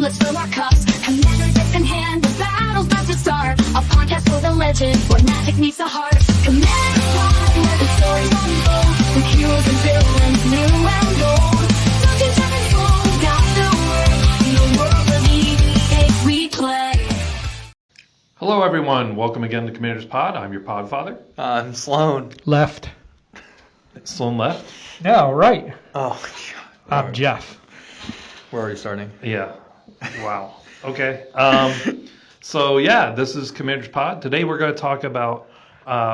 let's fill our cups. Commander disc in hand, the battle's about to start. A podcast for the legend, where magic meets the heart. Commander Pod, where the stories unfold. With heroes and villains, new and old. Dungeons and Dragons, got the word. In the world of EVA, we play. Hello everyone, welcome again to Commander's Pod. I'm your Podfather. I'm Sloan. Left. Sloan left? No, right. Oh, I'm Jeff. We're already starting. Yeah. Wow. Okay. So this is Commander's Pod. Today we're going to talk about,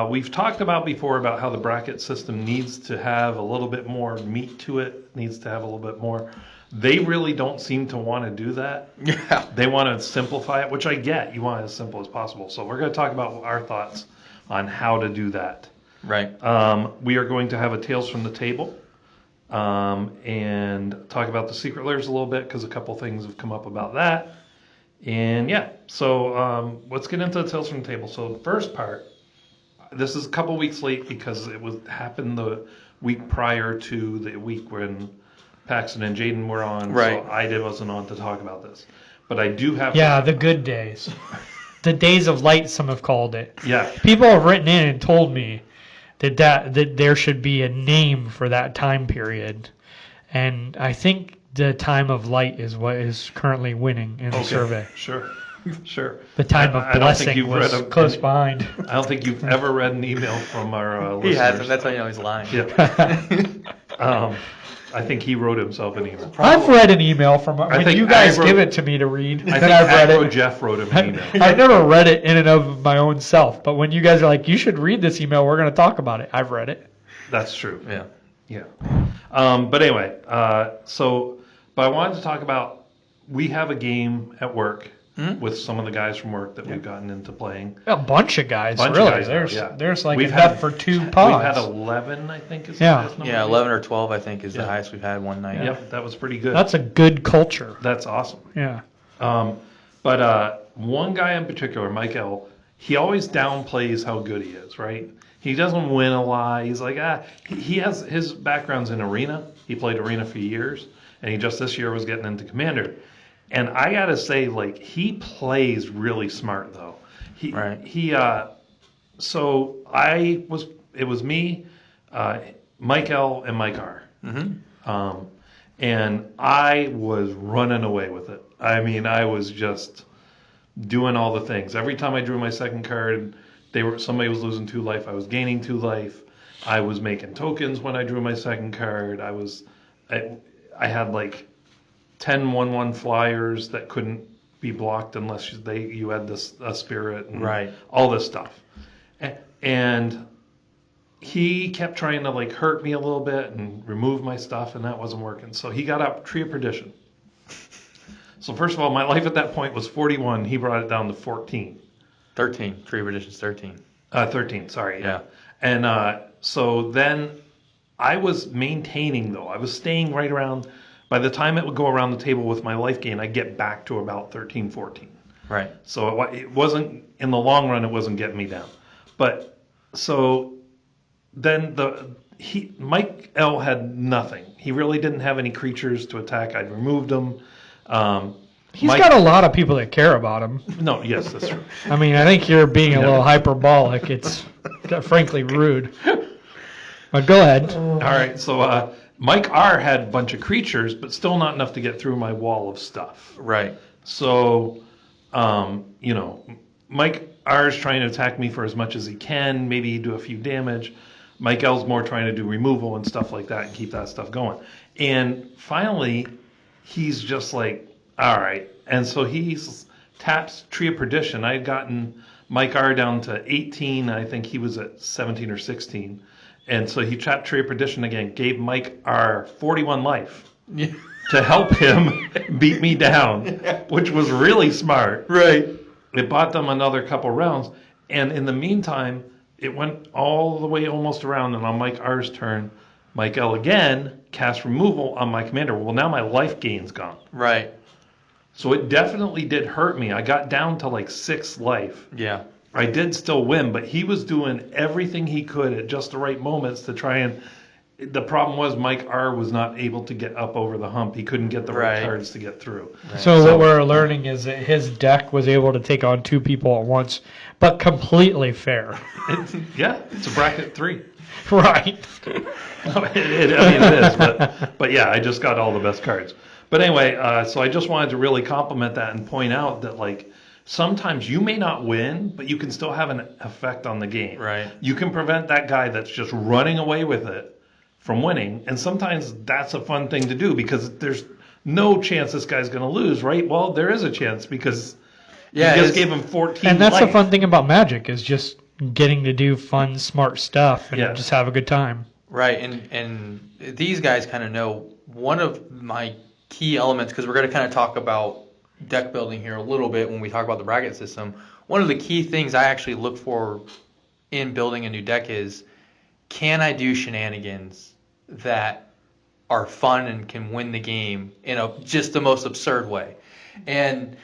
we've talked about before about how the bracket system needs to have a little bit more meat to it, needs to have a little bit more. They really don't seem to want to do that. Yeah. They want to simplify it, which I get. You want it as simple as possible. So we're going to talk about our thoughts on how to do that. Right. We are going to have a Tales from the Table and talk about the Secret Lairs a little bit because a couple things have come up about that. And so let's get into the Tales from the Table. So the first part, this is a couple weeks late because it happened the week prior to the week when Paxton and Jaden were on. Right. So I wasn't on to talk about this. But I do have... The good days. The days of light, some have called it. Yeah. People have written in and told me that there should be a name for that time period. And I think the time of light is what is currently winning in the survey. Sure. The time of blessing was close behind. I don't think you've ever read an email from our listeners. He hasn't. That's how you know he's lying. Yeah. I think he wrote himself an email. I've read an email from when you guys give it to me to read. I think I've read it. Jeff wrote him an email. I've never read it in and of my own self, but when you guys are like, you should read this email, we're going to talk about it. I've read it. That's true. Yeah. But anyway, but I wanted to talk about, we have a game at work with some of the guys from work that we've gotten into playing. A bunch of guys, There's like enough for 2 pods. We've had 11, I think, is the highest number. Yeah, 11 or 12, I think, is the highest we've had one night. Yep, that was pretty good. That's a good culture. That's awesome. Yeah. But one guy in particular, Mike L., he always downplays how good he is, right? He doesn't win a lot. He's like, he has his background's in Arena. He played Arena for years, and he just this year was getting into Commander. And I gotta say, like, he plays really smart though. So it was me, Mike L, and Mike R. Mm-hmm. And I was running away with it. I mean, I was just doing all the things. Every time I drew my second card, somebody was losing 2 life. I was gaining 2 life. I was making tokens when I drew my second card. I had like 10 1/1 flyers that couldn't be blocked unless you had a spirit and all this stuff. And he kept trying to like hurt me a little bit and remove my stuff, and that wasn't working. So he got up Tree of Perdition. So first of all, my life at that point was 41. He brought it down to 14. 13. Tree of Perdition's 13. 13, sorry. Yeah. And so then I was maintaining, though. I was staying right around... By the time it would go around the table with my life gain, I'd get back to about 13, 14. Right. So it wasn't, in the long run, it wasn't getting me down. But, so, then Mike L had nothing. He really didn't have any creatures to attack. I'd removed them. He's got a lot of people that care about him. No, yes, that's true. I mean, I think you're being a little hyperbolic. It's frankly rude. But go ahead. All right, so... Mike R had a bunch of creatures, but still not enough to get through my wall of stuff. Right. So, Mike R is trying to attack me for as much as he can. Maybe do a few damage. Mike L's more trying to do removal and stuff like that and keep that stuff going. And finally, he's just like, all right. And so he taps Tree of Perdition. I had gotten Mike R down to 18. I think he was at 17 or 16. And so he tapped Tree of Perdition again, gave Mike R 41 life to help him beat me down, which was really smart. Right. It bought them another couple rounds. And in the meantime, it went all the way almost around. And on Mike R's turn, Mike L again cast removal on my commander. Well, now my life gain's gone. Right. So it definitely did hurt me. I got down to like 6 life. Yeah. I did still win, but he was doing everything he could at just the right moments to try and the problem was Mike R was not able to get up over the hump. He couldn't get the right Right. cards to get through. So what we're learning is that his deck was able to take on 2 people at once, but completely fair. It's a bracket 3. Right. It is, but yeah, I just got all the best cards. But anyway, so I just wanted to really compliment that and point out that like sometimes you may not win, but you can still have an effect on the game. Right. You can prevent that guy that's just running away with it from winning, and sometimes that's a fun thing to do because there's no chance this guy's going to lose, right? Well, there is a chance because you just gave him 14 And that's life. the fun thing about Magic is just getting to do fun, smart stuff and Yeah. just have a good time. Right, and these guys kind of know one of my key elements, because we're going to kind of talk about deck building here a little bit when we talk about the bracket system. One of the key things I actually look for in building a new deck is, can I do shenanigans that are fun and can win the game in just the most absurd way? And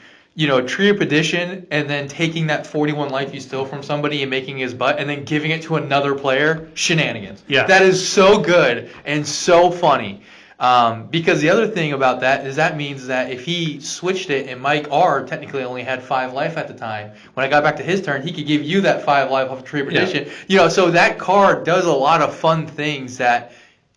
Tree of Perdition, and then taking that 41 life you steal from somebody and making his butt, and then giving it to another player, shenanigans. Yeah. That is so good and so funny. Because the other thing about that is that means that if he switched it and Mike R technically only had 5 life at the time, when I got back to his turn, he could give you that 5 life off of Tree of Perdition. So that card does a lot of fun things that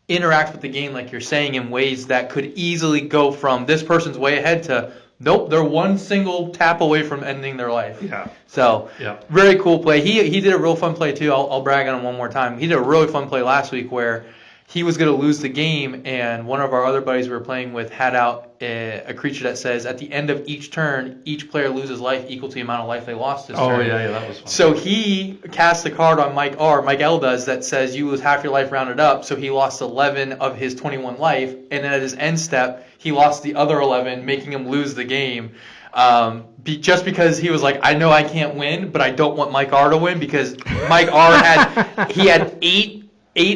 interact with the game, like you're saying, in ways that could easily go from this person's way ahead to nope, they're one single tap away from ending their life. Yeah. So, Yeah. very cool play. He did a real fun play, too. I'll brag on him one more time. He did a really fun play last week where he was going to lose the game, and one of our other buddies we were playing with had out a creature that says, at the end of each turn, each player loses life equal to the amount of life they lost this turn. Oh, yeah, that was fun. So he cast a card on Mike L does, that says you lose half your life rounded up, so he lost 11 of his 21 life, and then at his end step, he lost the other 11, making him lose the game. Just because he was like, I know I can't win, but I don't want Mike R to win, because Mike R had 8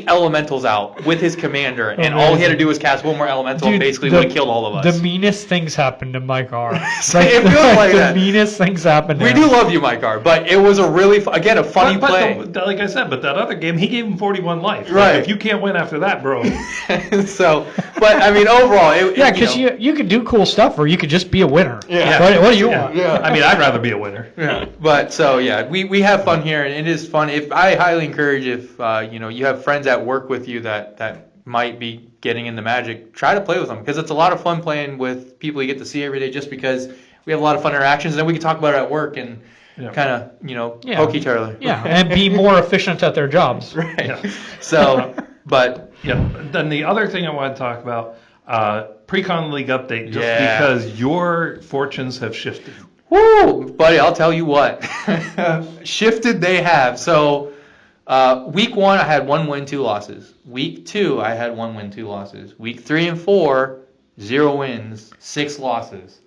elementals out with his commander, and all he had to do was cast one more elemental, and basically would have killed all of us. The meanest things happened to Mike R. It feels like the that. meanest things happened to We him. do love you, Mike R, but it was a really, again, a funny play. Like I said, but that other game, he gave him 41 life. Right. Like, if you can't win after that, bro. So, but I mean, overall, Yeah, because you could do cool stuff, or you could just be a winner. Yeah. What do you want? Yeah. I mean, I'd rather be a winner. Yeah. But so yeah, we have fun here, and it is fun. If I highly encourage, if you have friends at work with you that might be getting into Magic, try to play with them, because it's a lot of fun playing with people you get to see every day. Just because we have a lot of fun interactions, and then we can talk about it at work and kind of poke each other. Yeah, and be more efficient at their jobs. Right. Yeah. So, but Yeah. Then the other thing I want to talk about, Pre-Con League update, just Yeah. because your fortunes have shifted. woo, buddy, I'll tell you what, shifted they have. So. Week 1, I had 1 win, 2 losses. Week 2, I had 1 win, 2 losses. Week 3 and 4, 0 wins, 6 losses.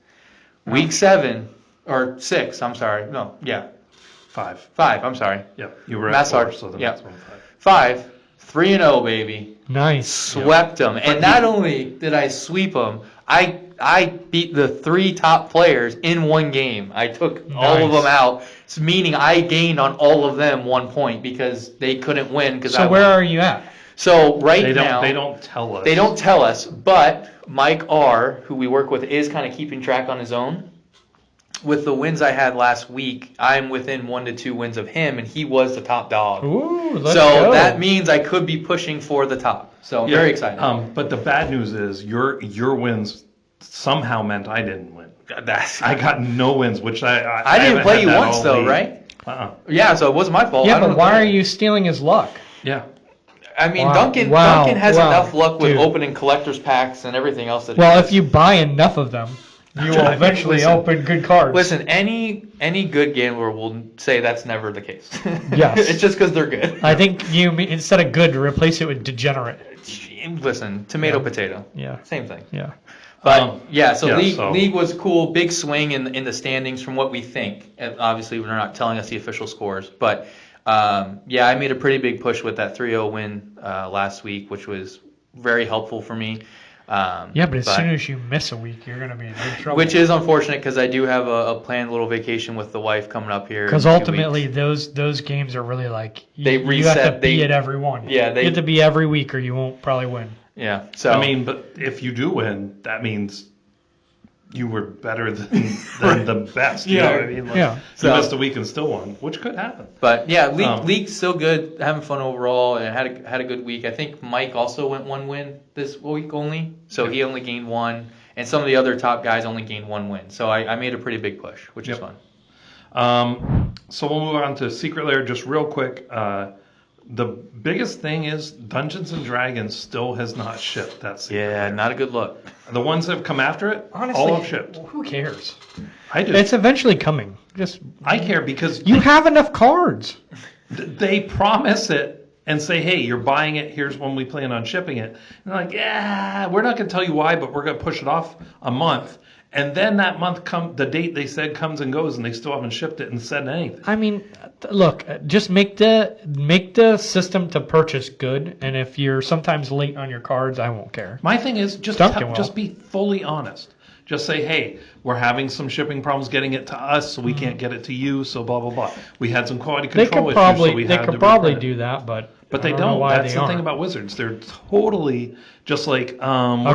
Week 7, or 6, I'm sorry. No, yeah. 5. 5, I'm sorry. Yep. You were at Math's 4, hard. so the Yeah. next one 5. 5, 3-0, baby. Nice. Swept them. And not only did I sweep them, I beat the 3 top players in one game. I took all of Nice. them out, meaning I gained on all of them 1 point because they couldn't win. So where are you at? So They don't tell us. They don't tell us, but Mike R, who we work with, is kind of keeping track on his own. With the wins I had last week, I'm within 1 to 2 wins of him, and he was the top dog. Ooh, let's So go. that means I could be pushing for the top. So I'm very excited. But the bad news is your wins somehow meant I didn't win. That's I got no wins, which I didn't haven't play had you that once all though, league. right? Yeah, So it wasn't my fault. I Yeah, don't but know why what are that you stealing his luck? Yeah. I mean, Wow. Duncan Wow. has Wow. enough luck with Dude. opening collector's packs and everything else that he Well, does. if you buy enough of them, you will eventually Listen. open good cards. Listen, any good gambler will say that's never the case. Yes. It's just because they're good. I think you instead of good, replace it with degenerate. Listen, tomato, potato. Yeah. Same thing. Yeah. But league so- league was cool. Big swing in the standings from what we think. And obviously, they're not telling us the official scores. But I made a pretty big push with that 3-0 win last week, which was very helpful for me. Yeah, but as soon as you miss a week, you're going to be in big trouble. which is unfortunate because I do have a planned little vacation with the wife coming up here. Because in 2 ultimately, weeks. those games are really like They you have reset, to be at every one. Yeah, you have to be every week, or you won't probably win. Yeah, so I mean, but if you do win, that means you were better than the best. You know what I mean? Like, Yeah. You So- missed a week and still won, which could happen. But yeah, league's still good, having fun overall, and had a good week. I think Mike also went 1 win this week only, so he only gained 1, and some of the other top guys only gained 1 win. So I made a pretty big push, which is fun. So we'll move on to Secret Lair just real quick. The biggest thing is Dungeons and Dragons still has not shipped that Secret Yeah, Lair. not a good look. The ones that have come after it, Honestly, all have shipped. who cares? I do. It's eventually coming. Just I care because you have enough cards. they promise it and say, hey, you're buying it. Here's when we plan on shipping it. And they're like, yeah, we're not going to tell you why, but we're going to push it off a month. And then that month the date they said comes and goes, and they still haven't shipped it and said anything. I mean, look, just make the system to purchase good, and if you're sometimes late on your cards, I won't care. My thing is just Duncan will. just be fully honest. Just say, hey, we're having some shipping problems getting it to us, so we can't get it to you. So blah blah blah. We had some quality They control could issues, probably so we had to reprint it. do that, but But they I don't. know why That's they the thing aren't. about Wizards. They're totally just like we're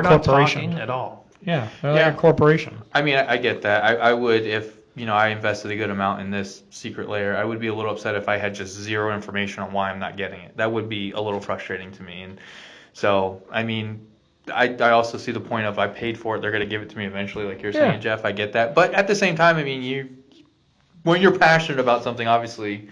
not corporation. talking at all. Yeah, they're like a corporation. I mean, I get that. I would, if I invested a good amount in this Secret Lair, I would be a little upset if I had just zero information on why I'm not getting it. That would be a little frustrating to me. And so, I mean, I also see the point of I paid for it. They're going to give it to me eventually, like you're saying, Jeff. I get that. But at the same time, I mean, when you're passionate about something, obviously,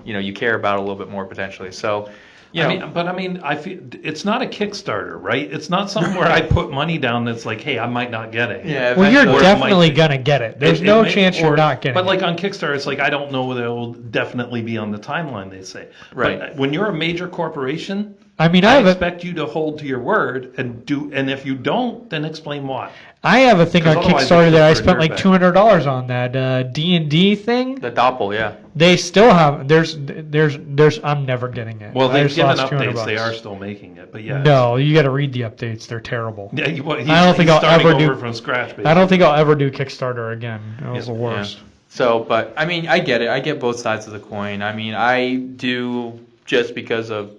you care about it a little bit more potentially. So. I mean, I feel it's not a Kickstarter, right? It's not something where I put money down that's like, hey, I might not get it. Yeah. Well, you're eventually- definitely gonna get it. There's no chance you're not getting But it. like on Kickstarter, it's like I don't know whether it will definitely be on the timeline. They say, Right. But when you're a major corporation, I mean, I expect you to hold to your word and do. And if you don't, then explain why. I have a thing on 'Cause otherwise Kickstarter it's that I just for a spent like dirtbag. $200 on that D&D thing. The Doppel, yeah. They still have. There's. I'm never getting it. Well, I they've just given lost updates. $200. They are still making it, but yeah. No, you got to read the updates. They're terrible. Yeah, he's I don't think I'll starting ever over do- from scratch. Basically. I don't think I'll ever do Kickstarter again. It was the Yeah. worst. So, but I mean, I get it. I get both sides of the coin. I mean, I do just because of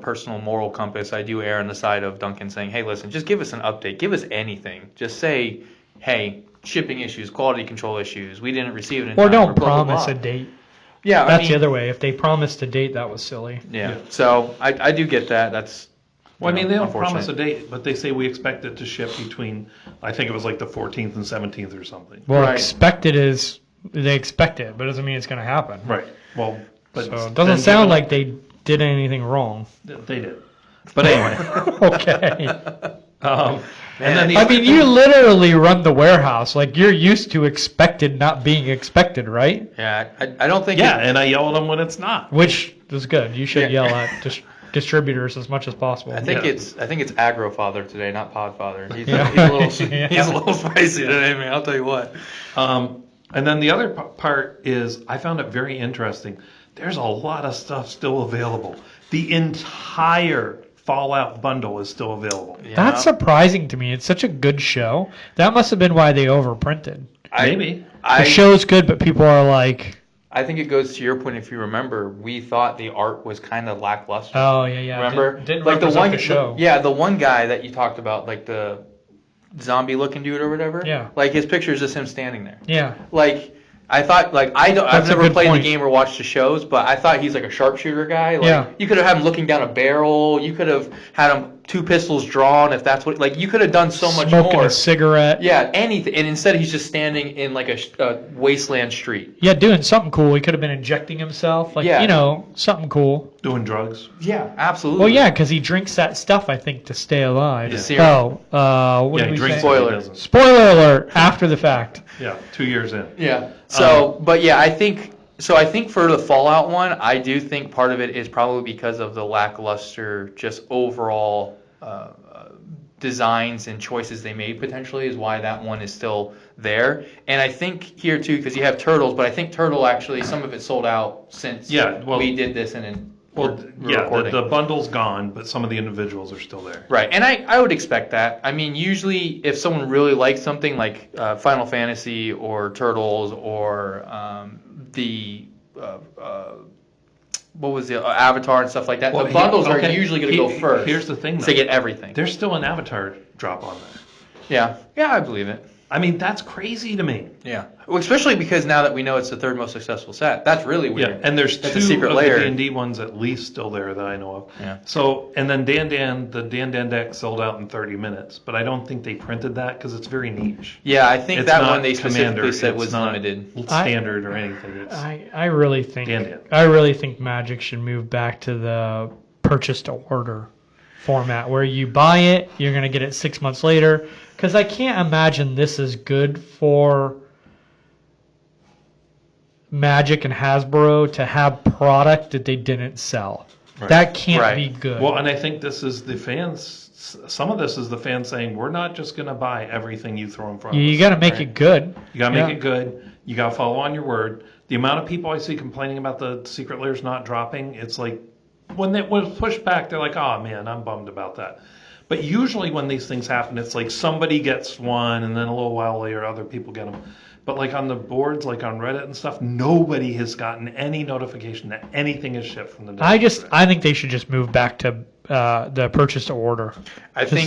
personal moral compass. I do err on the side of Duncan saying, "Hey, listen, just give us an update. Give us anything. Just say, hey, shipping issues, quality control issues. We didn't receive it in Or time." don't blah, blah, promise blah. a date. Yeah, I That's mean, the other way. If they promised a date, that was silly. Yeah. Yeah. So I do get that. That's. Well, I mean, they don't promise unfortunate. a date, but they say we expect it to ship between, I think it was like the 14th and 17th or something. Well, Right. expected is they expect it, but it doesn't mean it's going to happen. Right. Well, but So it then doesn't give sound them- like they did anything wrong. They did. But anyway. Okay. And then the I other mean, thing- you literally run the warehouse. Like, you're used to expected not being expected, right? Yeah, I don't think. Yeah, and I yell at them when it's not. Which is good. You should Yeah. yell at distributors as much as possible. I think Yeah. it's Agro Father today, not Pod Father. He's, Yeah. he's a little Yeah. he's a little spicy today, man. I'll tell you what. And then the other part is I found it very interesting. There's a lot of stuff still available. The entire Fallout bundle is still available. Yeah. That's surprising to me. It's such a good show. That must have been why they overprinted. Maybe. The show's good, but people are like, I think it goes to your point. If you remember, we thought the art was kind of lackluster. oh, yeah. Remember, Didn't like the represent one, the show. the one guy that you talked about, like the zombie-looking dude or whatever. Yeah. Like his picture is just him standing there. Yeah. Like I thought, like I've That's a never good played point. the game or watched the shows, but I thought he's like a sharpshooter guy. Like, Yeah. You could have had him looking down a barrel. You could have had him 2 pistols drawn if that's what. Like you could have done so much Smoking more. a cigarette. Yeah, anything. And instead, he's just standing in like a wasteland street. Yeah, doing something cool. He could have been injecting himself. Like, Yeah. something cool. Doing drugs. Yeah, absolutely. Well, yeah, because he drinks that stuff, I think, to stay alive. The serum. What Yeah, did he we drinks say? it, he Spoiler. doesn't. Spoiler alert, after the fact. Yeah, 2 years in. Yeah. So, but yeah, I think so. I think for the Fallout one, I do think part of it is probably because of the lackluster, just overall designs and choices they made. Potentially is why that one is still there. And I think here too, because you have Turtles, but I think Turtle actually some of it sold out since Yeah, well- we did this, and then Well, we're yeah, recording. the bundle's gone, but some of the individuals are still there. Right, and I would expect that. I mean, usually if someone really likes something like Final Fantasy or Turtles or what was the Avatar and stuff like that, the bundles are usually going to go first. Here's the thing, though. To get everything. There's still an Avatar drop on there. Yeah, I believe it. I mean, that's crazy to me. Yeah, well, especially because now that we know it's the third most successful set, that's really weird. Yeah, and there's That's two a Secret of Lair. the D&D ones at least still there that I know of. Yeah. So, and then the Dan deck sold out in 30 minutes, but I don't think they printed that because it's very niche. Yeah, I think It's that not one they specifically Commander, said it's was not limited. standard or anything. It's I really think Dan. I really think Magic should move back to the purchase to order format where you buy it, you're going to get it 6 months later. Because I can't imagine this is good for Magic and Hasbro to have product that they didn't sell. Right. That can't Right. be good. Well, and I think this is the fans. Some of this is the fans saying, we're not just going to buy everything you throw in front of us. you got to make right? it good. You got to Yeah. make it good. You got to follow on your word. The amount of people I see complaining about the Secret Lairs not dropping, it's like when it was pushed back, they're like, oh man, I'm bummed about that. But usually when these things happen, it's like somebody gets one and then a little while later other people get them. But like on the boards, like on Reddit and stuff, nobody has gotten any notification that anything is shipped from the I think they should just move back to the purchase to order.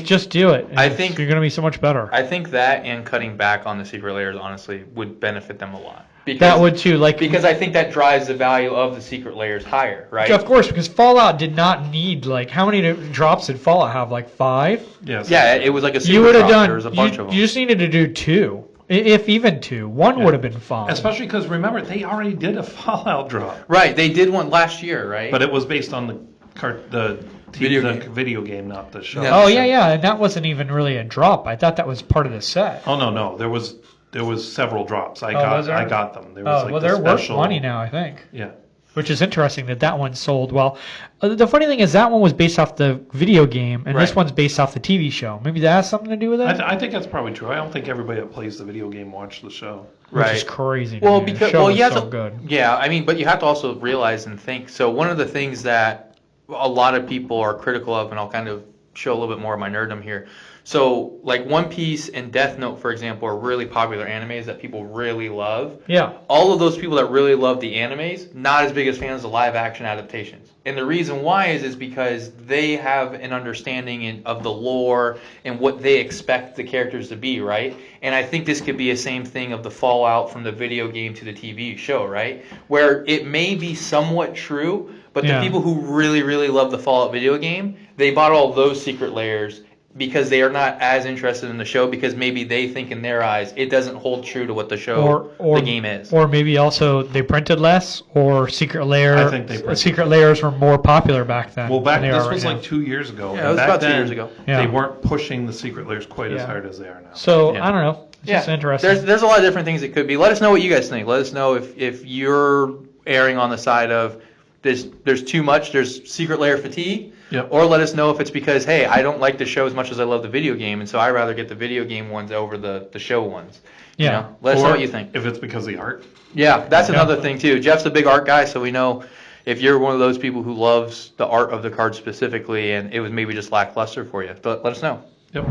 Just do it. I think you're going to be so much better. I think that and cutting back on the Secret Layers honestly would benefit them a lot. That would too, because I think that drives the value of the Secret Layers higher, right? Of course, because Fallout did not need how many drops did Fallout have? Like 5? Yes. Yeah, it was like a super You would have drop. done. There was a bunch of them. You just needed to do 2, if even 2. One would have been fine. Especially because remember, they already did a Fallout drop. Right, they did one last year, right? But it was based on the video game, not the show. Yeah. Oh yeah, and that wasn't even really a drop. I thought that was part of the set. Oh no, there was several drops. I was there? got them. There was Well, the they're worth special money now, I think. Yeah. Which is interesting that one sold well. The funny thing is that one was based off the video game, and this Right. one's based off the TV show. Maybe that has something to do with it. I think that's probably true. I don't think everybody that plays the video game watched the show. Which Right. is crazy. to Well, me. because the show you was have so to, good. Yeah, I mean, but you have to also realize and think. So one of the things that a lot of people are critical of, and I'll kind of show a little bit more of my nerddom here. So, like One Piece and Death Note, for example, are really popular animes that people really love. Yeah. All of those people that really love the animes, not as big as fans of live action adaptations. And the reason why is because they have an understanding of the lore and what they expect the characters to be, right? And I think this could be a same thing of the fallout from the video game to the TV show, right? Where it may be somewhat true, but the people who really, really love the Fallout video game, they bought all those Secret Lairs because they are not as interested in the show because maybe they think in their eyes it doesn't hold true to what the show, the game is. Or maybe also they printed less, or Secret Lair. I think they printed Secret Lairs were more popular back then. Well, than they this are was right like now. 2 years ago. Yeah, and it was back about 2 then, years ago. Yeah. They weren't pushing the Secret Lairs quite as hard as they are now. So Yeah. I don't know. It's just interesting. There's a lot of different things it could be. Let us know what you guys think. Let us know if you're erring on the side of there's too much, there's Secret Lair fatigue. Yep. Or let us know if it's because, hey, I don't like the show as much as I love the video game, and so I'd rather get the video game ones over the show ones. Yeah. You know? Let us know Or what you think. If it's because of the art. Yeah, that's another thing, too. Jeff's a big art guy, so we know if you're one of those people who loves the art of the card specifically and it was maybe just lackluster for you, but let us know. Yep.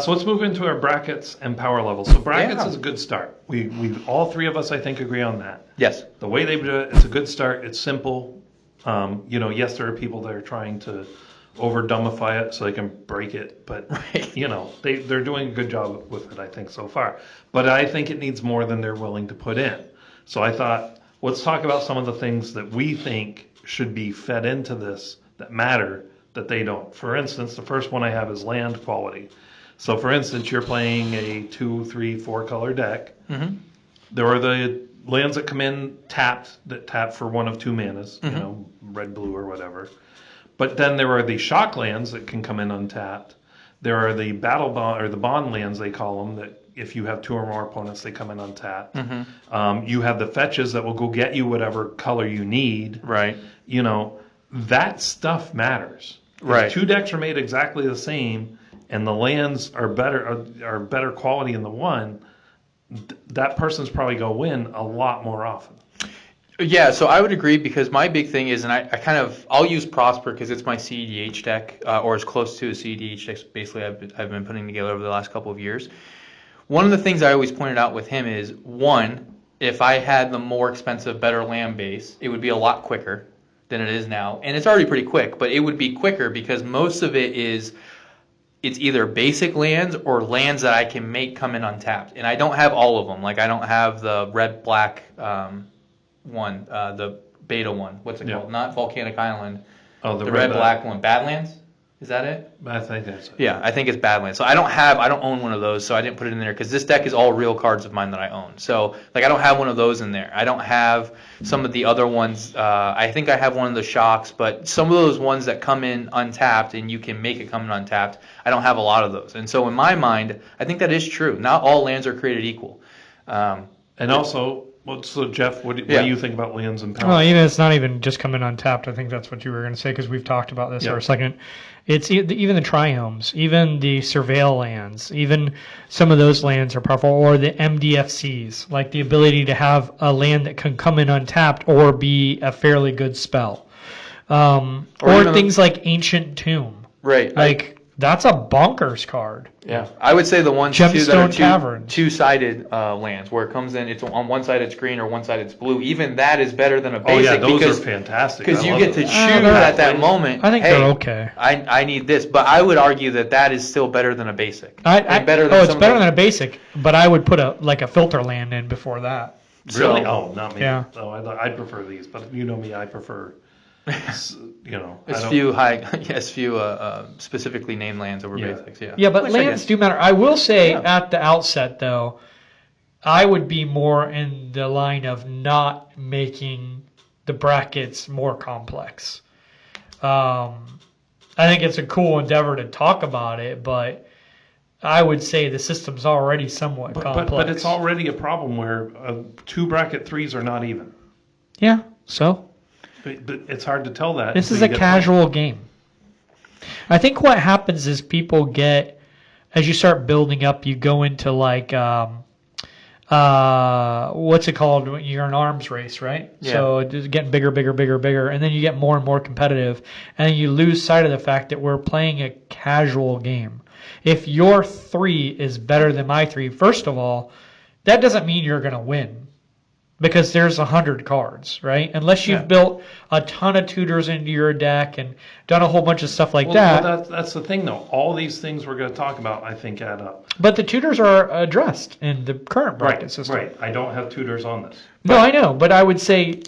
So let's move into our brackets and power levels. So brackets is a good start. We all three of us, I think, agree on that. Yes. The way they do it, it's a good start. It's simple. Yes, there are people that are trying to over dumbify it so they can break it, but they're doing a good job with it, I think, so far. But I think it needs more than they're willing to put in. So I thought, let's talk about some of the things that we think should be fed into this that matter that they don't. For instance, the first one I have is land quality. So for instance, you're playing a 2, 3, 4 color deck. Mm-hmm. There are the lands that come in tapped, that tap for 1 of 2 manas, red, blue, or whatever. But then there are the shock lands that can come in untapped. There are the battle bond, or the bond lands, they call them, that if you have 2 or more opponents, they come in untapped. Mm-hmm. You have the fetches that will go get you whatever color you need. Right. That stuff matters. Right. If 2 decks are made exactly the same, and the lands are better quality in the one, that person's probably going to win a lot more often. Yeah, so I would agree because my big thing is, and I'll use Prosper because it's my CEDH deck, or as close to a CEDH deck basically I've been putting together over the last couple of years. One of the things I always pointed out with him is, one, if I had the more expensive, better land base, it would be a lot quicker than it is now. And it's already pretty quick, but it would be quicker because most of it is, it's either basic lands or lands that I can make come in untapped. And I don't have all of them. Like I don't have the red-black one, the beta one. What's it called? Not Volcanic Island. Oh, the red-black one. Badlands? Is that it? I think that's it. Yeah, I think it's Badlands. So I don't own one of those, so I didn't put it in there because this deck is all real cards of mine that I own. So like I don't have one of those in there. I don't have some of the other ones. I think I have one of the shocks, but some of those ones that come in untapped and you can make it come in untapped, I don't have a lot of those. And so in my mind, I think that is true. Not all lands are created equal. And also, so Jeff, what do you think about lands and Well, palaces? it's not even just coming untapped. I think that's what you were going to say because we've talked about this for a second. It's even the triomes, even the surveil lands, even some of those lands are powerful, or the MDFCs, like the ability to have a land that can come in untapped or be a fairly good spell. Or things like Ancient Tomb. Right. Like, that's a bonkers card. Yeah, I would say the ones too that Gemstone are Cavern. two-sided lands, where it comes in, it's on one side it's green or one side it's blue. Even that is better than a basic. Oh yeah, those because, are fantastic. because I you love get to those. choose at that moment. I think hey, they're okay. I need this, but I would argue that is still better than a basic. It's And better some of than a basic, but I would put a filter land in before that. Really? So- Oh, not me. Yeah. Oh, I prefer these, but you know me, I prefer. As few specifically named lands over basics. Yeah. Yeah, but Which I lands guess. do matter. I will say at the outset, though, I would be more in the line of not making the brackets more complex. I think it's a cool endeavor to talk about it, but I would say the system's already somewhat complex. But it's already a problem where 2 bracket 3s are not even. Yeah, so? But it's hard to tell that. This until is you a get casual game. I think what happens is people get, as you start building up, you go into like, what's it called when you're an arms race, right? Yeah. So it's getting bigger, and then you get more and more competitive, and then you lose sight of the fact that we're playing a casual game. If your 3 is better than my 3, first of all, that doesn't mean you're going to win. Because there's 100 cards, right? Unless you've built a ton of tutors into your deck and done a whole bunch of stuff like that. Well, that's the thing, though. All these things we're going to talk about, I think, add up. But the tutors are addressed in the current bracket system. Right. I don't have tutors on this. No, I know, but I would say,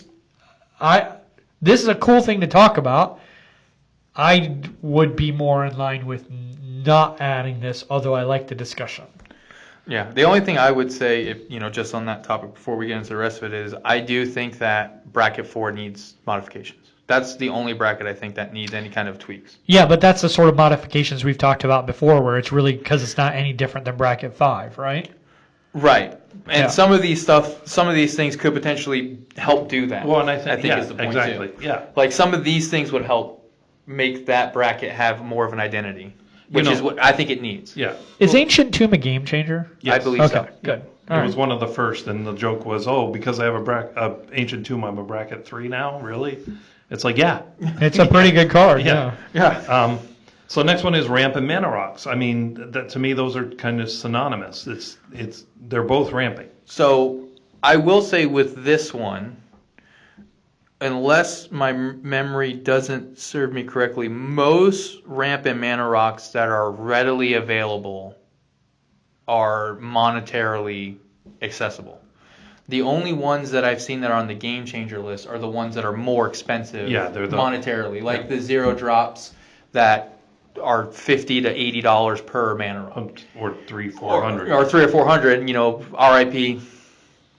this is a cool thing to talk about. I would be more in line with not adding this, although I like the discussion. Yeah, the only thing I would say, if just on that topic before we get into the rest of it, is I do think that bracket 4 needs modifications. That's the only bracket I think that needs any kind of tweaks. Yeah, but that's the sort of modifications we've talked about before, where it's really because it's not any different than bracket 5, right? Right, and some of these things could potentially help do that. Well, and I think is the point exactly. too. Yeah. Like some of these things would help make that bracket have more of an identity, which is what I think it needs. Yeah. Is Ancient Tomb a game changer? I believe Okay, so. good. It was one of the first, and the joke was, because I have a Ancient Tomb, I'm a bracket 3 now? Really? It's like, yeah. It's a pretty good card, Yeah. Yeah. So next one is Ramp and Mana Rocks. I mean, that to me, those are kind of synonymous. They're both ramping. So I will say with this one, unless my memory doesn't serve me correctly, most ramp and mana rocks that are readily available are monetarily accessible. The only ones that I've seen that are on the game changer list are the ones that are more expensive they're monetarily, like the 0 drops that are $50 to $80 per mana rock. Or 300-400. Or 300 or 400, RIP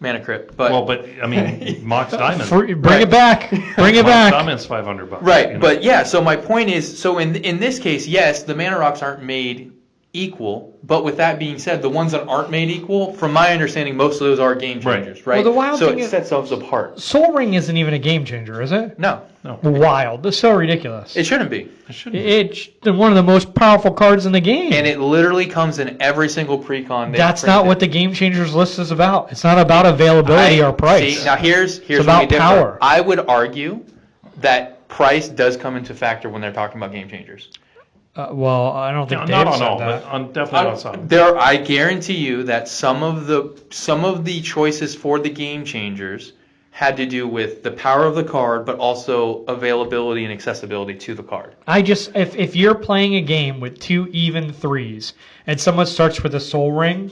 Mana Crypt. But I mean, Mox Diamond. Bring it back. Bring it Mox back. Diamond's $500. Right, but yeah, so my point is, so in this case, yes, the Mana Rocks aren't made equal. But with that being said, the ones that aren't made equal, from my understanding, most of those are game changers, right? Well, the wild so thing it is- sets those apart. Soul Ring isn't even a game changer, is it? No, Wild. That's so ridiculous. it shouldn't be. It shouldn't. It's one of the most powerful cards in the game. And it literally comes in every single pre-con. That's not what the game changers list is about. It's not about availability or price. See, now here's about where we differ. power. I would argue that price does come into factor when they're talking about game changers. Well, I don't think No, Dave not on said all, that. but on definitely on some. I guarantee you that some of the choices for the game changers had to do with the power of the card, but also availability and accessibility to the card. If you're playing a game with 2 even 3s and someone starts with a Soul Ring,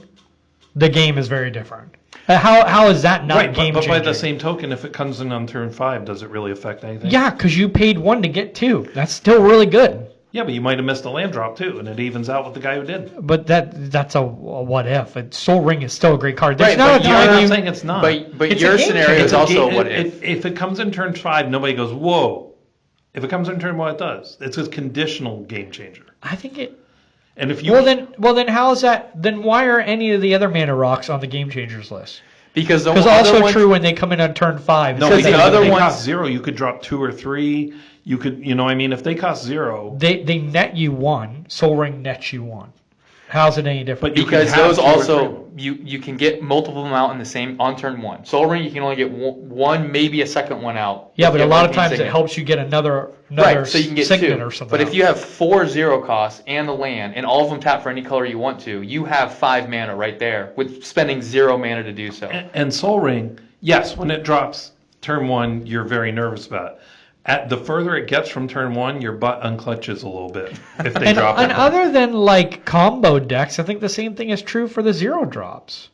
the game is very different. How is that not Right, game but by changing? the same token, if it comes in on turn 5, does it really affect anything? Yeah, because you paid 1 to get 2. That's still really good. Yeah, but you might have missed a land drop too, and it evens out with the guy who did. But that's a what if. Soul Ring is still a great card. There's Right, not but a you're time I'm not you. saying it's not. But It's your a game scenario changer. is also what if. If it comes in turn 5, nobody goes, whoa. If it comes in turn 1, it does. It's a conditional game changer. I think it. And if you Well then, how is that? Then why are any of the other mana rocks on the game changers list? Because Because also true when they come in on turn 5. no, because because the other if they ones- cost 0, you could drop 2 or 3. You could, you know, what I mean, if they cost 0, They net you 1. Soul Ring nets you 1. How's it any different? But you because can have those 2 or 3 also of them. you can get multiple of them out in the same on turn 1. Soul Ring you can only get one, maybe a second one out. Yeah, If but you a have lot one of game times it signet. helps you get another Right, so you can get signet 2. or something. But if out. you have 4 0 costs and the land, and all of them tap for any color you want to, you have 5 mana right there with spending 0 mana to do so. And Soul Ring, yes, when it drops turn 1, you're very nervous about it. The further it gets from turn 1, your butt unclutches a little bit if they and drop it. other than like combo decks, I think the same thing is true for the 0 drops.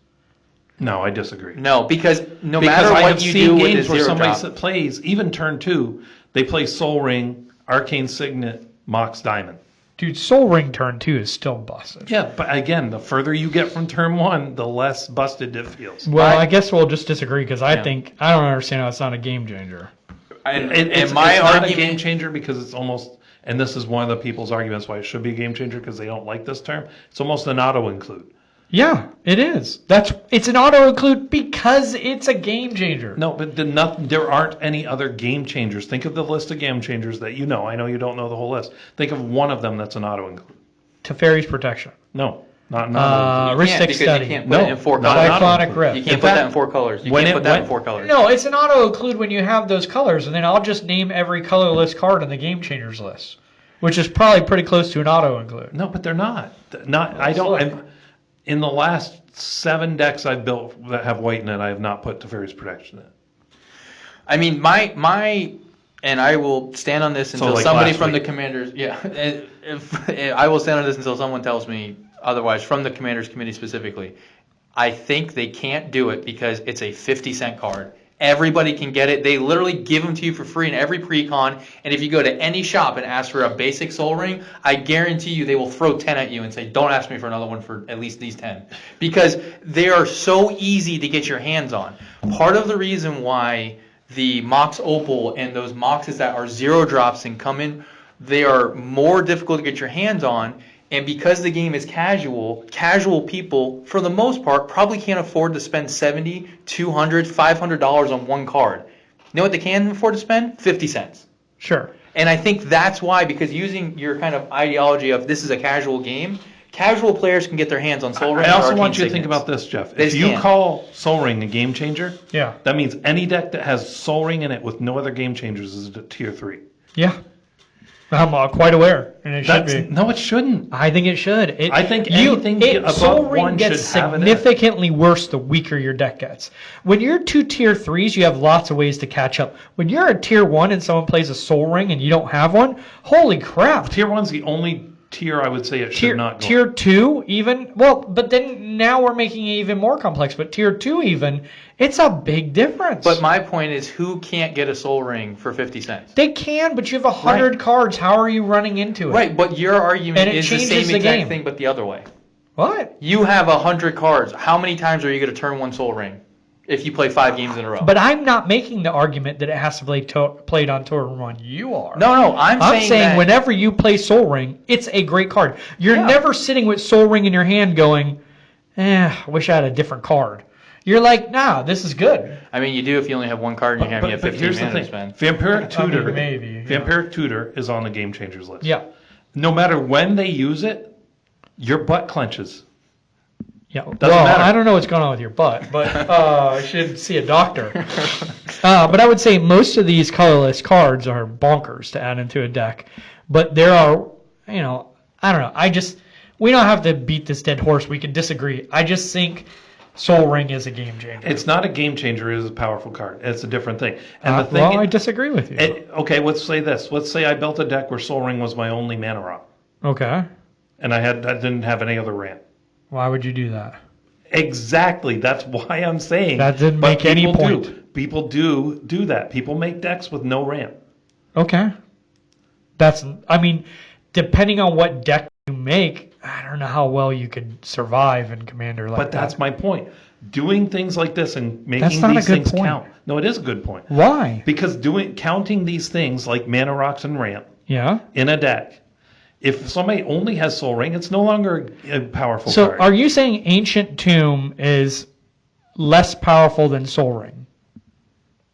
No, I disagree. No, because no Because matter I what have you seen do with games the where 0 somebody drop, plays, even turn 2, they play Soul Ring, Arcane Signet, Mox Diamond. Dude, Soul Ring turn 2 is still busted. Yeah, but again, the further you get from turn 1, the less busted it feels. Well, I guess we'll just disagree because I Yeah. think I don't understand how it's not a game changer. and It's my not a argument, game changer because it's almost, and this is one of the people's arguments why it should be a game changer because they don't like this term. It's almost an auto include. Yeah, it is. It's an auto include because it's a game changer. No, but there aren't any other game changers. Think of the list of game changers that you know. I know you don't know the whole list. Think of one of them that's an auto include. Teferi's Protection. No, not an auto include. you can't Ristic because Study. you can't put No, it in 4 not colors. an auto Cyclonic include. Rift. You can't In put that fact, in 4 colors. You when can't it put that in went- 4 colors. No, it's an auto include when you have those colors, and then I'll just name every colorless card in the game changers list, which is probably pretty close to an auto include. No, but they're not. I don't. look. In the last 7 decks I've built that have white in it, I have not put Teferi's Protection in. I mean, my and I will stand on this until like somebody last from the week. Commanders, I will stand on this until someone tells me otherwise from the Commanders Committee specifically. I think they can't do it because it's a 50-cent card. Everybody can get it. They literally give them to you for free in every pre-con. And if you go to any shop and ask for a basic Soul Ring, I guarantee you they will throw 10 at you and say, don't ask me for another one for at least these 10. Because they are so easy to get your hands on. Part of the reason why the Mox Opal and those Moxes that are 0 drops and come in, they are more difficult to get your hands on. And because the game is casual people, for the most part, probably can't afford to spend $70, $200, $500 on one card. You know what they can afford to spend? 50 cents. Sure. And I think that's why, because using your kind of ideology of this is a casual game, casual players can get their hands on Soul Ring. I or also Arcane want you to think Signets. about this, Jeff. They If just you can't. call Soul Ring a game changer, Yeah. that means any deck that has Soul Ring in it with no other game changers is a tier 3. Yeah. I'm quite aware, and it should be. No, it shouldn't. I think it should. I think anything above Soul Ring 1 gets should have it in. significantly worse the weaker your deck gets. When you're 2 tier 3s, you have lots of ways to catch up. When you're a tier 1 and someone plays a Soul Ring and you don't have one, holy crap. Tier 1's the only tier I would say it should not go. Tier 2 even, well, but then now we're making it even more complex, but tier 2 even, it's a big difference. But my point is, who can't get a Soul Ring for 50 cents? They can, but you have 100 cards. How are you running into it? Right, but your argument And it is the changes same the exact game. thing, but the other way. What? You have 100 cards. How many times are you going to turn one Soul Ring? if you play 5 games in a row. But I'm not making the argument that it has to be played on Tour 1. You are. No, I'm saying that whenever you play Soul Ring, it's a great card. You're never sitting with Soul Ring in your hand going, I wish I had a different card. You're like, nah, this is good. I mean, you do if you only have one card in your hand. You have 15 mana to spend. Vampiric Tutor, maybe. Vampiric Tutor is on the Game Changers list. Yeah. No matter when they use it, your butt clenches. Yeah. Doesn't matter. I don't know what's going on with your butt, but I should see a doctor. But I would say most of these colorless cards are bonkers to add into a deck. But there are, I don't know. We don't have to beat this dead horse. We can disagree. I just think Soul Ring is a game changer. It's not a game changer. It is a powerful card. It's a different thing. And the thing, I disagree with you. Okay, let's say this. Let's say I built a deck where Soul Ring was my only mana rock. Okay. And I didn't have any other ramp. Why would you do that? Exactly. That's why I'm saying that didn't make any point. People do that. People make decks with no ramp. Okay. Depending on what deck you make, I don't know how well you could survive in Commander like that. But that's my point. Doing things like this and making That's not these a good things point. count. No, it is a good point. Why? Because counting these things like mana rocks and ramp in a deck, if somebody only has Soul Ring, it's no longer a powerful card. So are you saying Ancient Tomb is less powerful than Soul Ring?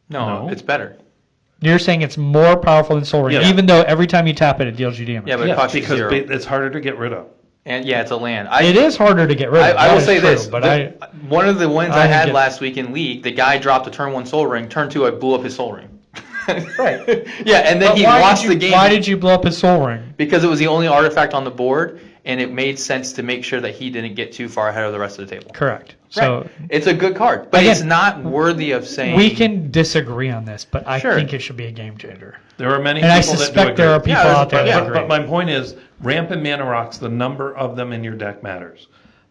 No, it's better. You're saying it's more powerful than Soul Ring, even though every time you tap it, it deals you damage. Yeah, but it costs you because 0. it's harder to get rid of. And it's a land. It is harder to get rid of. I will say this, but one of the wins I had last week in League, the guy dropped a turn 1 Soul Ring, turn 2 I blew up his Soul Ring. Right. Yeah, and then he lost the game. Why did you blow up his Soul Ring? Because it was the only artifact on the board, and it made sense to make sure that he didn't get too far ahead of the rest of the table. Correct. Right. So it's a good card, but again, it's not worthy of saying. We can disagree on this, but I think it should be a game changer. There are many and people I suspect there are people out there that agree. But my point is, ramp and mana rocks, the number of them in your deck matters.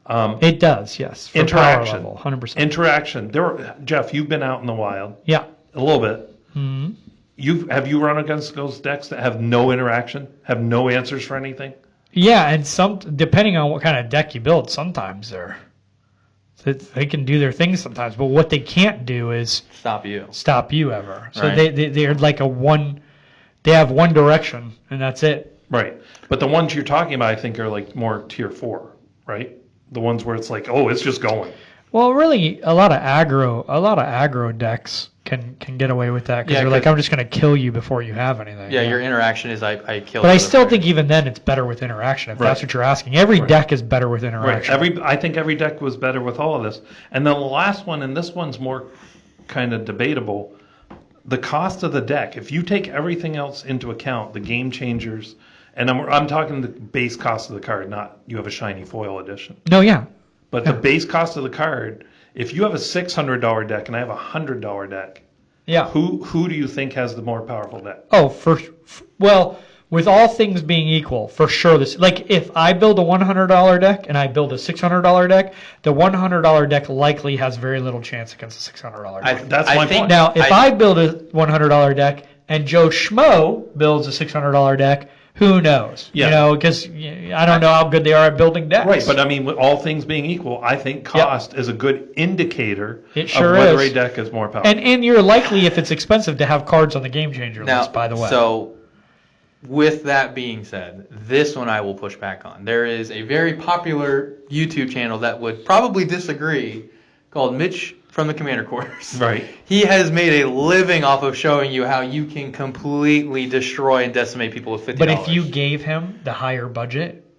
It does, yes. For interaction. Power level, 100%. Interaction. Jeff, you've been out in the wild. Yeah. A little bit. Mm-hmm. Have you run against those decks that have no interaction, have no answers for anything? Yeah, and depending on what kind of deck you build, sometimes they can do their things sometimes, but what they can't do is stop you ever. So they're like they have one direction and that's it. Right. But the ones you're talking about, I think, are like more tier 4, right? The ones where it's like, it's just going. Well, really, a lot of aggro decks can get away with that because they're like, I'm just going to kill you before you have anything. Yeah, your interaction is I kill. But I still think even then it's better with interaction. If that's what you're asking, every deck is better with interaction. Right. I think every deck was better with all of this. And then the last one, and this one's more kind of debatable, the cost of the deck. If you take everything else into account, the game changers, and I'm talking the base cost of the card, not you have a shiny foil edition. No, yeah. But the base cost of the card, if you have a $600 deck and I have a $100 deck, who do you think has the more powerful deck? Oh, well, with all things being equal, for sure. Like if I build a $100 deck and I build a $600 deck, the $100 deck likely has very little chance against a $600 deck. That's my point. Now, if I build a $100 deck and Joe Schmo builds a $600 deck, who knows? Yeah. Because I don't know how good they are at building decks. Right, but I mean, with all things being equal, I think cost is a good indicator of whether a deck is more powerful. And you're likely, if it's expensive, to have cards on the Game Changer list, by the way. So, with that being said, this one I will push back on. There is a very popular YouTube channel that would probably disagree called Mitch from the Commander Quarters. Right. He has made a living off of showing you how you can completely destroy and decimate people with $50. But if you gave him the higher budget,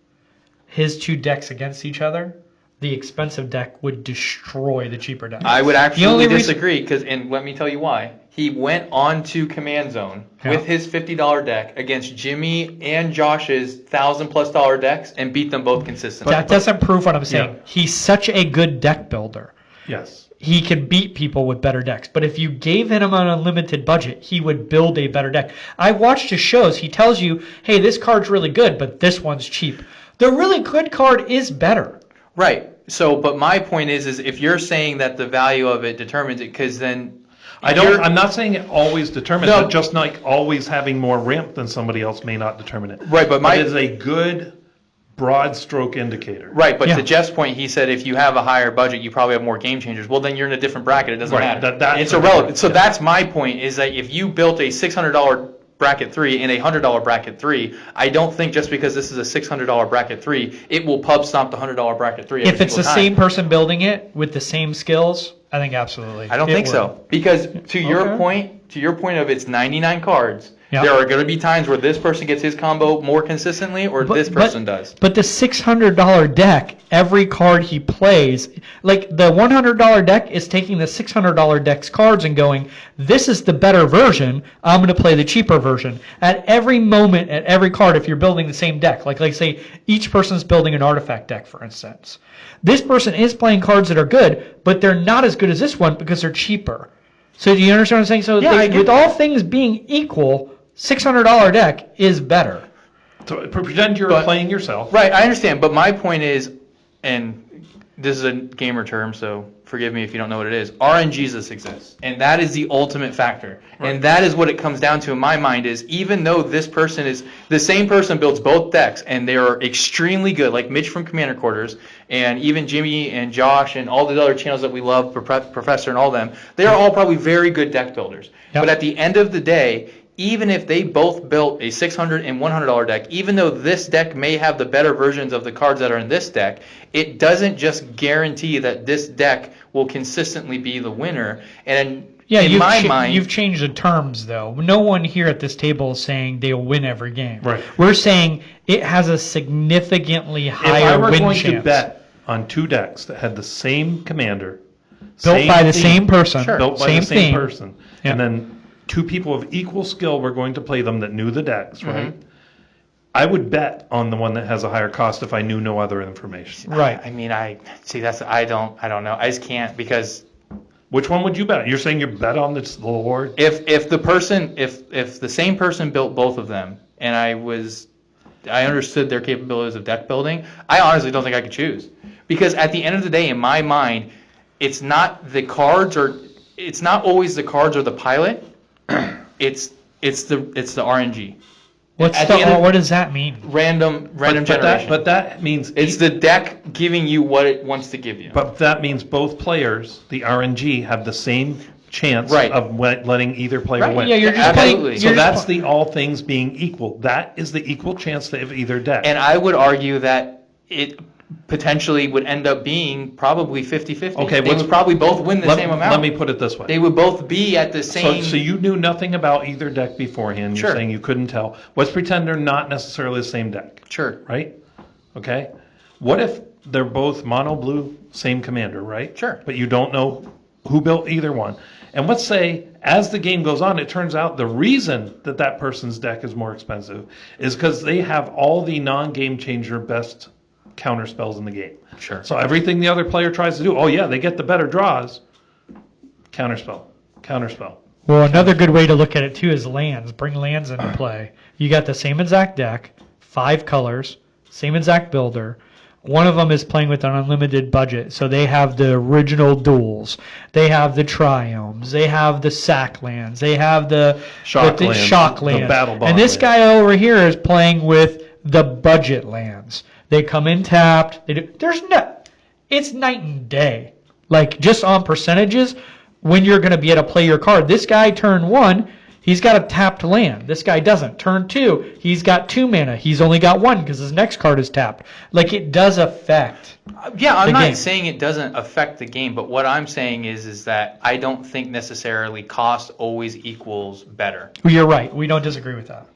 his two decks against each other, the expensive deck would destroy the cheaper deck. I would actually disagree, and let me tell you why. He went on to Command Zone with his $50 deck against Jimmy and Josh's $1,000+ decks and beat them both consistently. That doesn't prove what I'm saying. Yeah. He's such a good deck builder. Yes. He can beat people with better decks. But if you gave him an unlimited budget, he would build a better deck. I watched his shows. He tells you, hey, this card's really good, but this one's cheap. The really good card is better. Right. So, but my point is if you're saying that the value of it determines it, because then I'm not saying it always determines it, just like always having more ramp than somebody else may not determine it. Right, but it is a good broad stroke indicator. Right, but Yeah. to Jeff's point, he said if you have a higher budget, you probably have more game changers. Well, then you're in a different bracket. It doesn't Right, matter. that's It's a irrelevant. different- So yeah. that's my point, is that if you built a $600 bracket 3 and a $100 bracket 3, I don't think just because this is a $600 bracket 3, it will pub stomp the $100 bracket 3 every If it's the single time. same person building it with the same skills, I think absolutely. I don't It think would. so. Because to your Okay. point of it's 99 cards, Yeah. there are going to be times where this person gets his combo more consistently or this person does. But the $600 deck, every card he plays, like the $100 deck is taking the $600 deck's cards and going, this is the better version, I'm going to play the cheaper version. At every moment, at every card, if you're building the same deck, like say each person's building an artifact deck, for instance. This person is playing cards that are good, but they're not as good as this one because they're cheaper. So do you understand what I'm saying? So Yeah, I get with that. all things being equal, $600 deck is better. So pretend you're But- playing yourself. Right, I understand, but my point is, and this is a gamer term, so forgive me if you don't know what it is, RNGesus exists, and that is the ultimate factor. And that is what it comes down to in my mind is, even though this person is, the same person builds both decks, and they are extremely good, like Mitch from Commander Quarters, and even Jimmy and Josh and all the other channels that we love, Professor and all them, they are all probably very good deck builders. Yep. But at the end of the day, even if they both built a $600 and $100 deck, even though this deck may have the better versions of the cards that are in this deck, it doesn't just guarantee that this deck will consistently be the winner. And Yeah, in my mind, you've changed the terms, though. No one here at this table is saying they'll win every game. Right. We're saying it has a significantly If I higher were win going chance. to bet on two decks that had the same commander, Built by the theme, same person, Sure. built by same the same theme. person, Yeah. and then two people of equal skill were going to play them that knew the decks, Mm-hmm. right? I would bet on the one that has a higher cost if I knew no other information. Right. I mean, I see that's I don't know. I just can't, because Which one would you bet? You're saying you bet on this Lord? if the person if the same person built both of them and I understood their capabilities of deck building, I honestly don't think I could choose. Because at the end of the day, in my mind, it's not always the cards or the pilot. It's the RNG. What does that mean? Random But generation. that means it's the deck giving you what it wants to give you. But that means both players, the RNG, have the same chance Right. of letting either player Right, win. Yeah, you're just Absolutely. playing. So you're that's just, the all things being equal. That is the equal chance of either deck. And I would argue that it potentially would end up being probably 50-50. Okay, They would probably both win the same amount. Let me put it this way. They would both be at the same. So you knew nothing about either deck beforehand. You're Sure. saying you couldn't tell. Let's pretend they're not necessarily the same deck, Sure. right? Okay. What if they're both mono blue, same commander, right? Sure. But you don't know who built either one. And let's say as the game goes on, it turns out the reason that that person's deck is more expensive is because they have all the non-game changer best counter spells in the game. Sure. So everything the other player tries to do, oh yeah, they get the better draws. Counterspell. well, another good way to look at it too is lands. Bring lands into play. You got the same exact deck, 5 colors, same exact builder. One of them is playing with an unlimited budget, so they have the original duels, they have the triomes, they have the sack lands, they have the Shock the lands, shock the lands. battle bond And this lands. guy over here is playing with the budget lands. They come in tapped. It's night and day. Like just on percentages, when you're going to be able to play your card. This guy turn 1, he's got a tapped land. This guy doesn't. Turn 2, he's got 2 mana. He's only got 1 because his next card is tapped. Like it does affect. Yeah, I'm the not game. saying it doesn't affect the game, but what I'm saying is that I don't think necessarily cost always equals better. You're right. We don't disagree with that.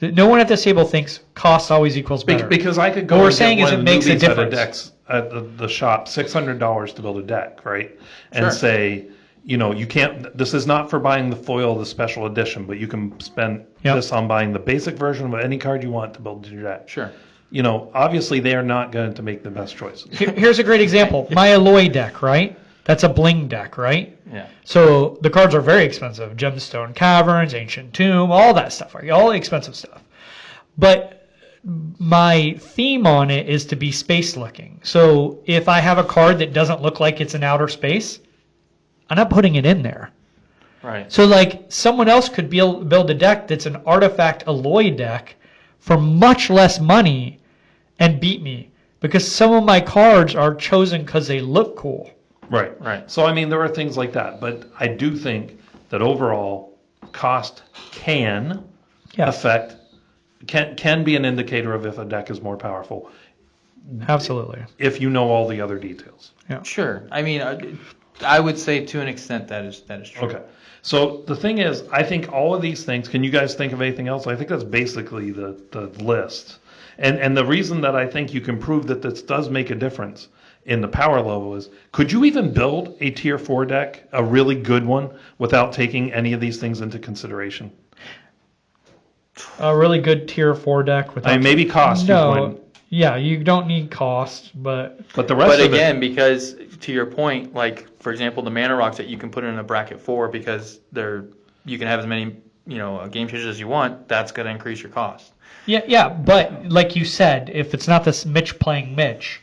No one at this table thinks cost always equals better. Because I could go What we're and saying get is one it makes a newbies at difference. decks at the shop, $600 to build a deck, right? And Sure. say, you can't. This is not for buying the foil of the special edition, but you can spend Yep. this on buying the basic version of any card you want to build your deck. Sure. Obviously they are not going to make the best choices. Here's a great example. My Alloy deck, right? That's a bling deck, right? Yeah. So the cards are very expensive. Gemstone Caverns, Ancient Tomb, all that stuff, right? All the expensive stuff. But my theme on it is to be space looking. So if I have a card that doesn't look like it's in outer space, I'm not putting it in there. Right. So like someone else could build a deck that's an artifact alloy deck for much less money and beat me because some of my cards are chosen because they look cool. Right. So, I mean, there are things like that. But I do think that overall, cost can affect, can be an indicator of if a deck is more powerful. Absolutely. If you know all the other details. Yeah. Sure. I mean, I would say to an extent that is true. Okay. So the thing is, I think all of these things, can you guys think of anything else? I think that's basically the list. And the reason that I think you can prove that this does make a difference in the power level is, could you even build a tier 4 deck, a really good one, without taking any of these things into consideration? A really good tier 4 deck without... I mean, maybe cost. No. Yeah, you don't need cost, but the rest But of again, it, because to your point, like for example, the mana rocks that you can put in a bracket 4 because you can have as many game changers as you want. That's going to increase your cost. yeah. But like you said, if it's not this Mitch playing Mitch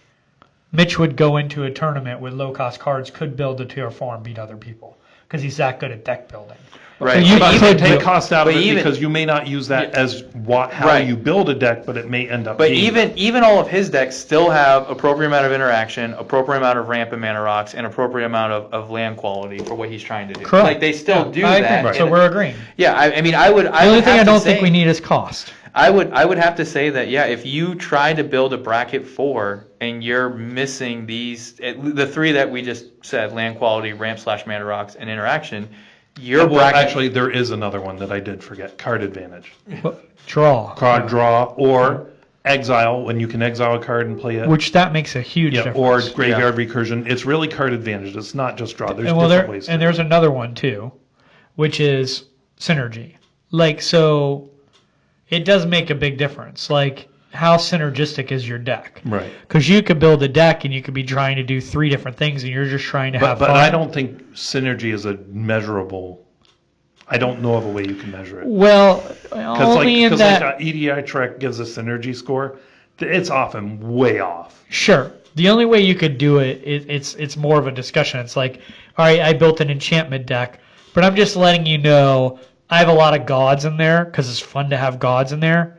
would go into a tournament with low cost cards, could build a tier 4 and beat other people because he's that good at deck building. Right. So you but could take do- cost out of but it even- because you may not use that as how Right. you build a deck, but it may end up But being even all of his decks still have appropriate amount of interaction, appropriate amount of ramp and mana rocks, and appropriate amount of land quality for what he's trying to do. Correct. Like they still Yeah, do I that. agree. Right. So we're agreeing. Yeah, I mean, I would. The only thing I don't think we need. need is cost. I would have to say that if you try to build a bracket 4 and you're missing the 3 that we just said, land quality, ramp / mana rocks, and interaction, your well, bracket actually, there is another one that I did forget. Card advantage. Draw. Card draw or exile, when you can exile a card and play it. Which that makes a huge difference. Or graveyard recursion. It's really card advantage. It's not just draw. There's and well, different ways to do there's it. another one too, which is synergy. Like, so it does make a big difference. Like, how synergistic is your deck? Right. Because you could build a deck and you could be trying to do 3 different things, and you're just trying to have But fun. I don't think synergy is a measurable. I don't know of a way you can measure it. Well, only in that. Like EDI track gives a synergy score, it's often way off. Sure. The only way you could do it, it's more of a discussion. It's like, all right, I built an enchantment deck, but I'm just letting you know I have a lot of gods in there because it's fun to have gods in there.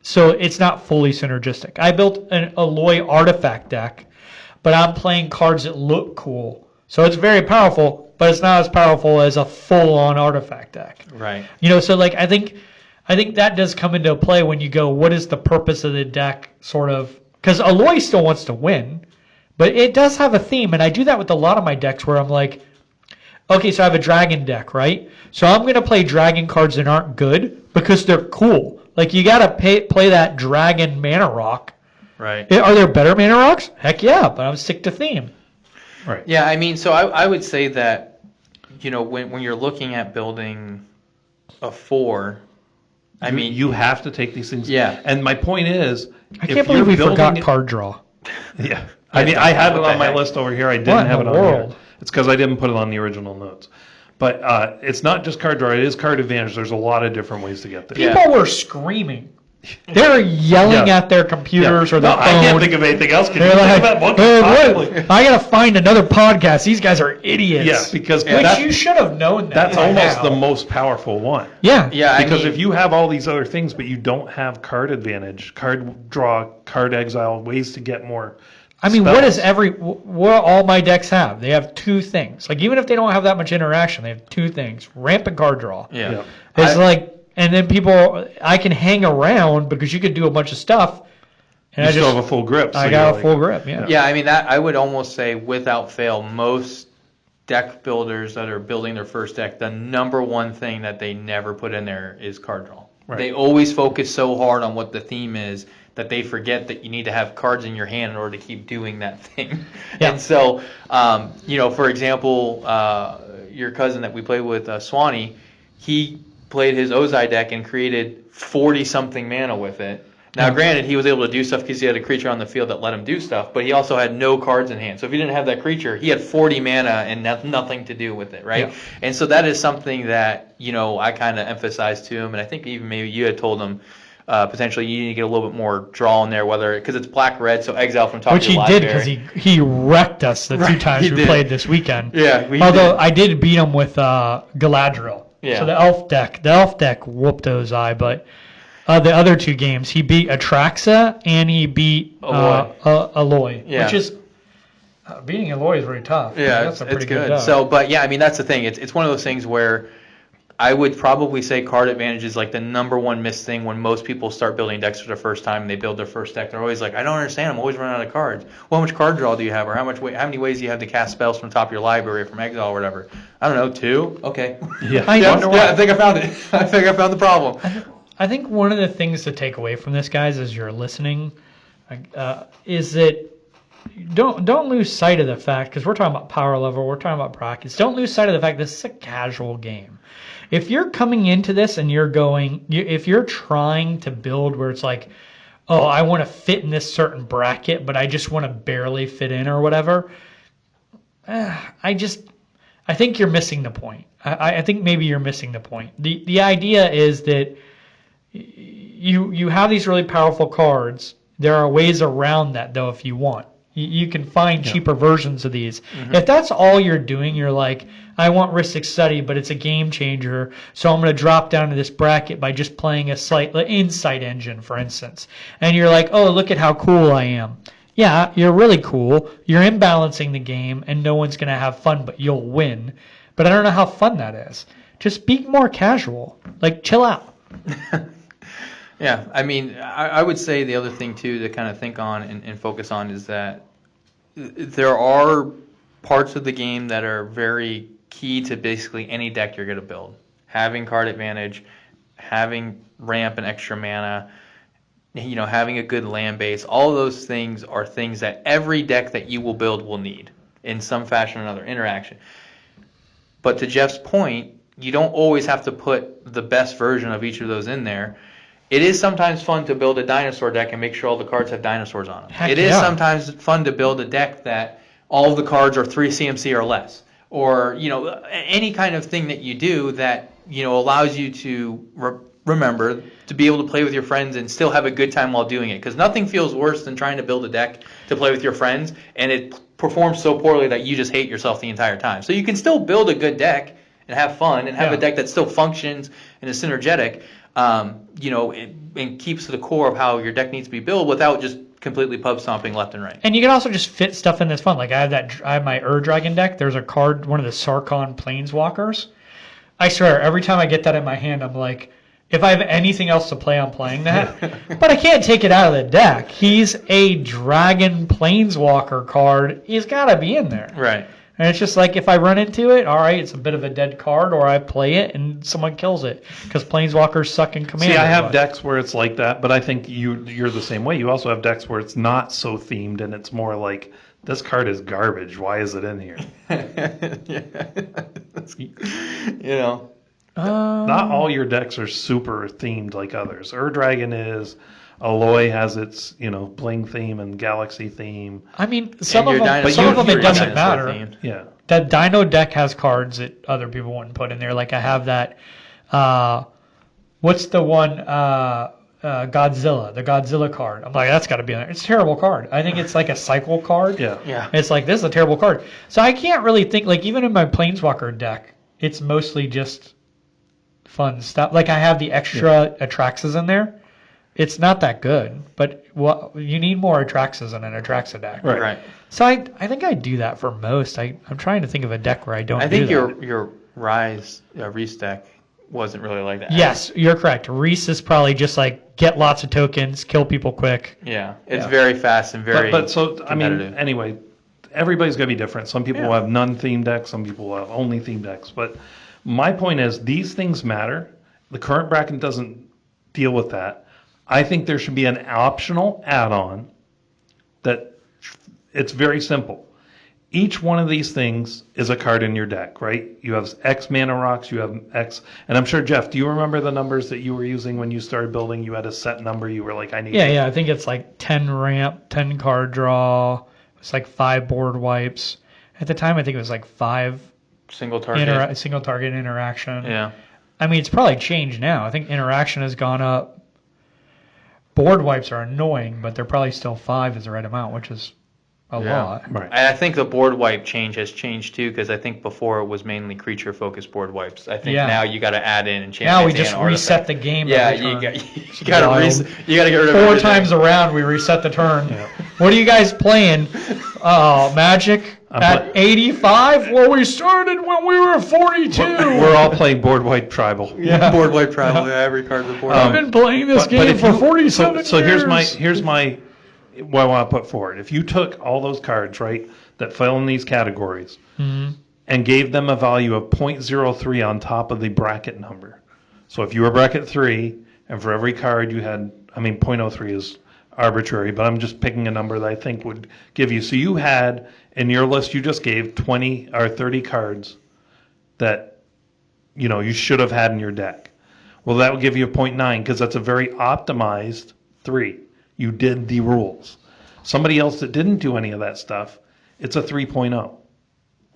So it's not fully synergistic. I built an Alloy artifact deck, but I'm playing cards that look cool. So it's very powerful, but it's not as powerful as a full-on artifact deck. right. So like I think that does come into play when you go, what is the purpose of the deck, sort of, because Alloy still wants to win, but it does have a theme, and I do that with a lot of my decks where I'm like, okay, so I have a dragon deck, right? So I'm going to play dragon cards that aren't good because they're cool. Like, you got to play that dragon mana rock. Right. Are there better mana rocks? Heck yeah, but I'm stick to theme. Right. Yeah, I mean, so I would say that, when you're looking at building a 4, I mean, you have to take these things. Yeah. And my point is, I can't believe we forgot card draw. Yeah. I mean, I have it What the on my heck? list over here. I What didn't in have it the on world? here. It's because I didn't put it on the original notes. But it's not just card draw. It is card advantage. There's a lot of different ways to get there. Yeah. People were screaming. They were yelling Yeah. at their computers or their No, phone. I can't think of anything else. Can you They're think like, of that? What "Hey, could what? possibly-" I gotta find another podcast. These guys are idiots. Yeah, because Which that- you should have known that. that's by almost now. the most powerful one. Yeah. yeah, I Because mean, if you have all these other things, but you don't have card advantage, card draw, card exile, ways to get more. I mean, spells. what all my decks have? They have 2 things. Like, even if they don't have that much interaction, they have 2 things: ramp and card draw. yeah. It's and then I can hang around because you could do a bunch of stuff. And You I still just, have a full grip. I so got you're a like- full grip. Yeah. Yeah, I mean, that I would almost say without fail, most deck builders that are building their first deck, the number one thing that they never put in there is card draw. Right. They always focus so hard on what the theme is that they forget that you need to have cards in your hand in order to keep doing that thing. Yeah. And so, for example, your cousin that we played with, Swanee, he played his Ozai deck and created 40-something mana with it. Now, granted, he was able to do stuff because he had a creature on the field that let him do stuff, but he also had no cards in hand. So if he didn't have that creature, he had 40 mana and nothing to do with it, right? Yeah. And so that is something that, I kind of emphasized to him, and I think even maybe you had told him potentially you need to get a little bit more draw in there, because it's black-red, so exile from top Which of he your did library. because he wrecked us the 2 Right, times he we did. played this weekend. Yeah, we Although did. I did beat him with Galadriel. Yeah. So the elf deck whooped Ozai, but the other 2 games. He beat Atraxa and he beat Aloy, Yeah. which is beating Aloy is very tough. Yeah, that's a pretty it's good. dub. So, but yeah, I mean, that's the thing. It's one of those things where I would probably say card advantage is like the number one missed thing when most people start building decks for the first time and they build their first deck. They're always like, I don't understand. I'm always running out of cards. Well, how much card draw do you have, or how many ways do you have to cast spells from the top of your library or from exile or whatever? I don't know, 2. Okay. Yeah. I wonder why. I think I found it. I think I found the problem. I think one of the things to take away from this, guys, as you're listening, is that don't lose sight of the fact, because we're talking about power level, we're talking about brackets. Don't lose sight of the fact this is a casual game. If you're coming into this and if you're trying to build where it's like, oh, I want to fit in this certain bracket, but I just want to barely fit in or whatever, I think you're missing the point. I think maybe you're missing the point. The idea is that you have these really powerful cards. There are ways around that, though, if you want. You can find cheaper versions of these. Mm-hmm. If that's all you're doing, you're like, I want Ristic Study, but it's a game changer, so I'm going to drop down to this bracket by just playing a slight Insight Engine, for instance. And you're like, oh, look at how cool I am. Yeah, you're really cool. You're imbalancing the game, and no one's going to have fun, but you'll win. But I don't know how fun that is. Just be more casual. Like, chill out. Yeah, I mean, I would say the other thing, too, to kind of think on and focus on is that there are parts of the game that are very key to basically any deck you're going to build. Having card advantage, having ramp and extra mana, having a good land base, all of those things are things that every deck that you will build will need in some fashion or another, interaction. But to Jeff's point, you don't always have to put the best version of each of those in there. It is sometimes fun to build a dinosaur deck and make sure all the cards have dinosaurs on them. Heck it is sometimes fun to build a deck that all of the cards are 3 CMC or less. Or, any kind of thing that you do that, allows you to remember to be able to play with your friends and still have a good time while doing it. Because nothing feels worse than trying to build a deck to play with your friends and it performs so poorly that you just hate yourself the entire time. So you can still build a good deck and have fun and have a deck that still functions and is synergetic, and keeps to the core of how your deck needs to be built without just completely pub stomping left and right. And you can also just fit stuff in that's fun. Like I have my Dragon deck. There's a card, one of the Sarkon Planeswalkers. I swear, every time I get that in my hand, I'm like, if I have anything else to play, I'm playing that. But I can't take it out of the deck. He's a Dragon Planeswalker card. He's got to be in there. Right. And it's just like, if I run into it, all right, it's a bit of a dead card, or I play it and someone kills it because Planeswalkers suck in Commander. See, I have decks where it's like that, but I think you're the same way. You also have decks where it's not so themed, and it's more like, this card is garbage. Why is it in here? Not all your decks are super themed like others. Dragon is. Aloy has its, bling theme and galaxy theme. I mean, some of them it doesn't matter. Themed. Yeah. That Dino deck has cards that other people wouldn't put in there. Like I have that, what's the one, Godzilla, the Godzilla card. I'm like, that's got to be in there. It's a terrible card. I think it's like a cycle card. Yeah. It's like, this is a terrible card. So I can't really think, like even in my Planeswalker deck, it's mostly just fun stuff. Like I have the extra Atraxas in there. It's not that good, but you need more Atraxas in an Atraxa deck. Right. So I think I do that for most. I'm trying to think of a deck where I don't. I think do that. your Rise Reese deck wasn't really like that. Yes, you're correct. Reese is probably just like get lots of tokens, kill people quick. Yeah, it's very fast and very. But so competitive. I mean, anyway, everybody's gonna be different. Some people will have none themed decks. Some people will have only themed decks. But my point is, these things matter. The current bracket doesn't deal with that. I think there should be an optional add-on that it's very simple. Each one of these things is a card in your deck, right? You have X mana rocks, you have X, and I'm sure, Jeff, do you remember the numbers that you were using when you started building? You had a set number, you were like, I need Yeah, I think it's like 10 ramp, 10 card draw, it's like 5 board wipes. At the time, I think it was like 5 single target interaction. Yeah. I mean, it's probably changed now. I think interaction has gone up. Board wipes are annoying, but they're probably still 5 is the right amount, which is a Yeah. lot. Right. And I think the board wipe change has changed too, because I think before it was mainly creature focused board wipes. I think Yeah. now you got to add in enchantments. Now we just and reset artifacts. the game. Yeah, every you turn. got to Wild. you got to get rid of 4 everything. times around, we reset the turn. Yeah. What are you guys playing? Magic at 85? Well, we started when we were 42. We're all playing board wipe tribal. Yeah. Board wipe travel. Yeah, every card's a board I've wipe. been playing this game if for you- 47 so years. here's my what I want to put forward. If you took all those cards, right, that fell in these categories and gave them a value of 0.03 on top of the bracket number. So if you were bracket 3 and for every card you had, 0.03 is arbitrary, but I'm just picking a number that I think would give you. So you had in your list you just gave 20 or 30 cards that you should have had in your deck. Well, that would give you a 0.9 because that's a very optimized 3. You did the rules. Somebody else that didn't do any of that stuff, it's a 3.0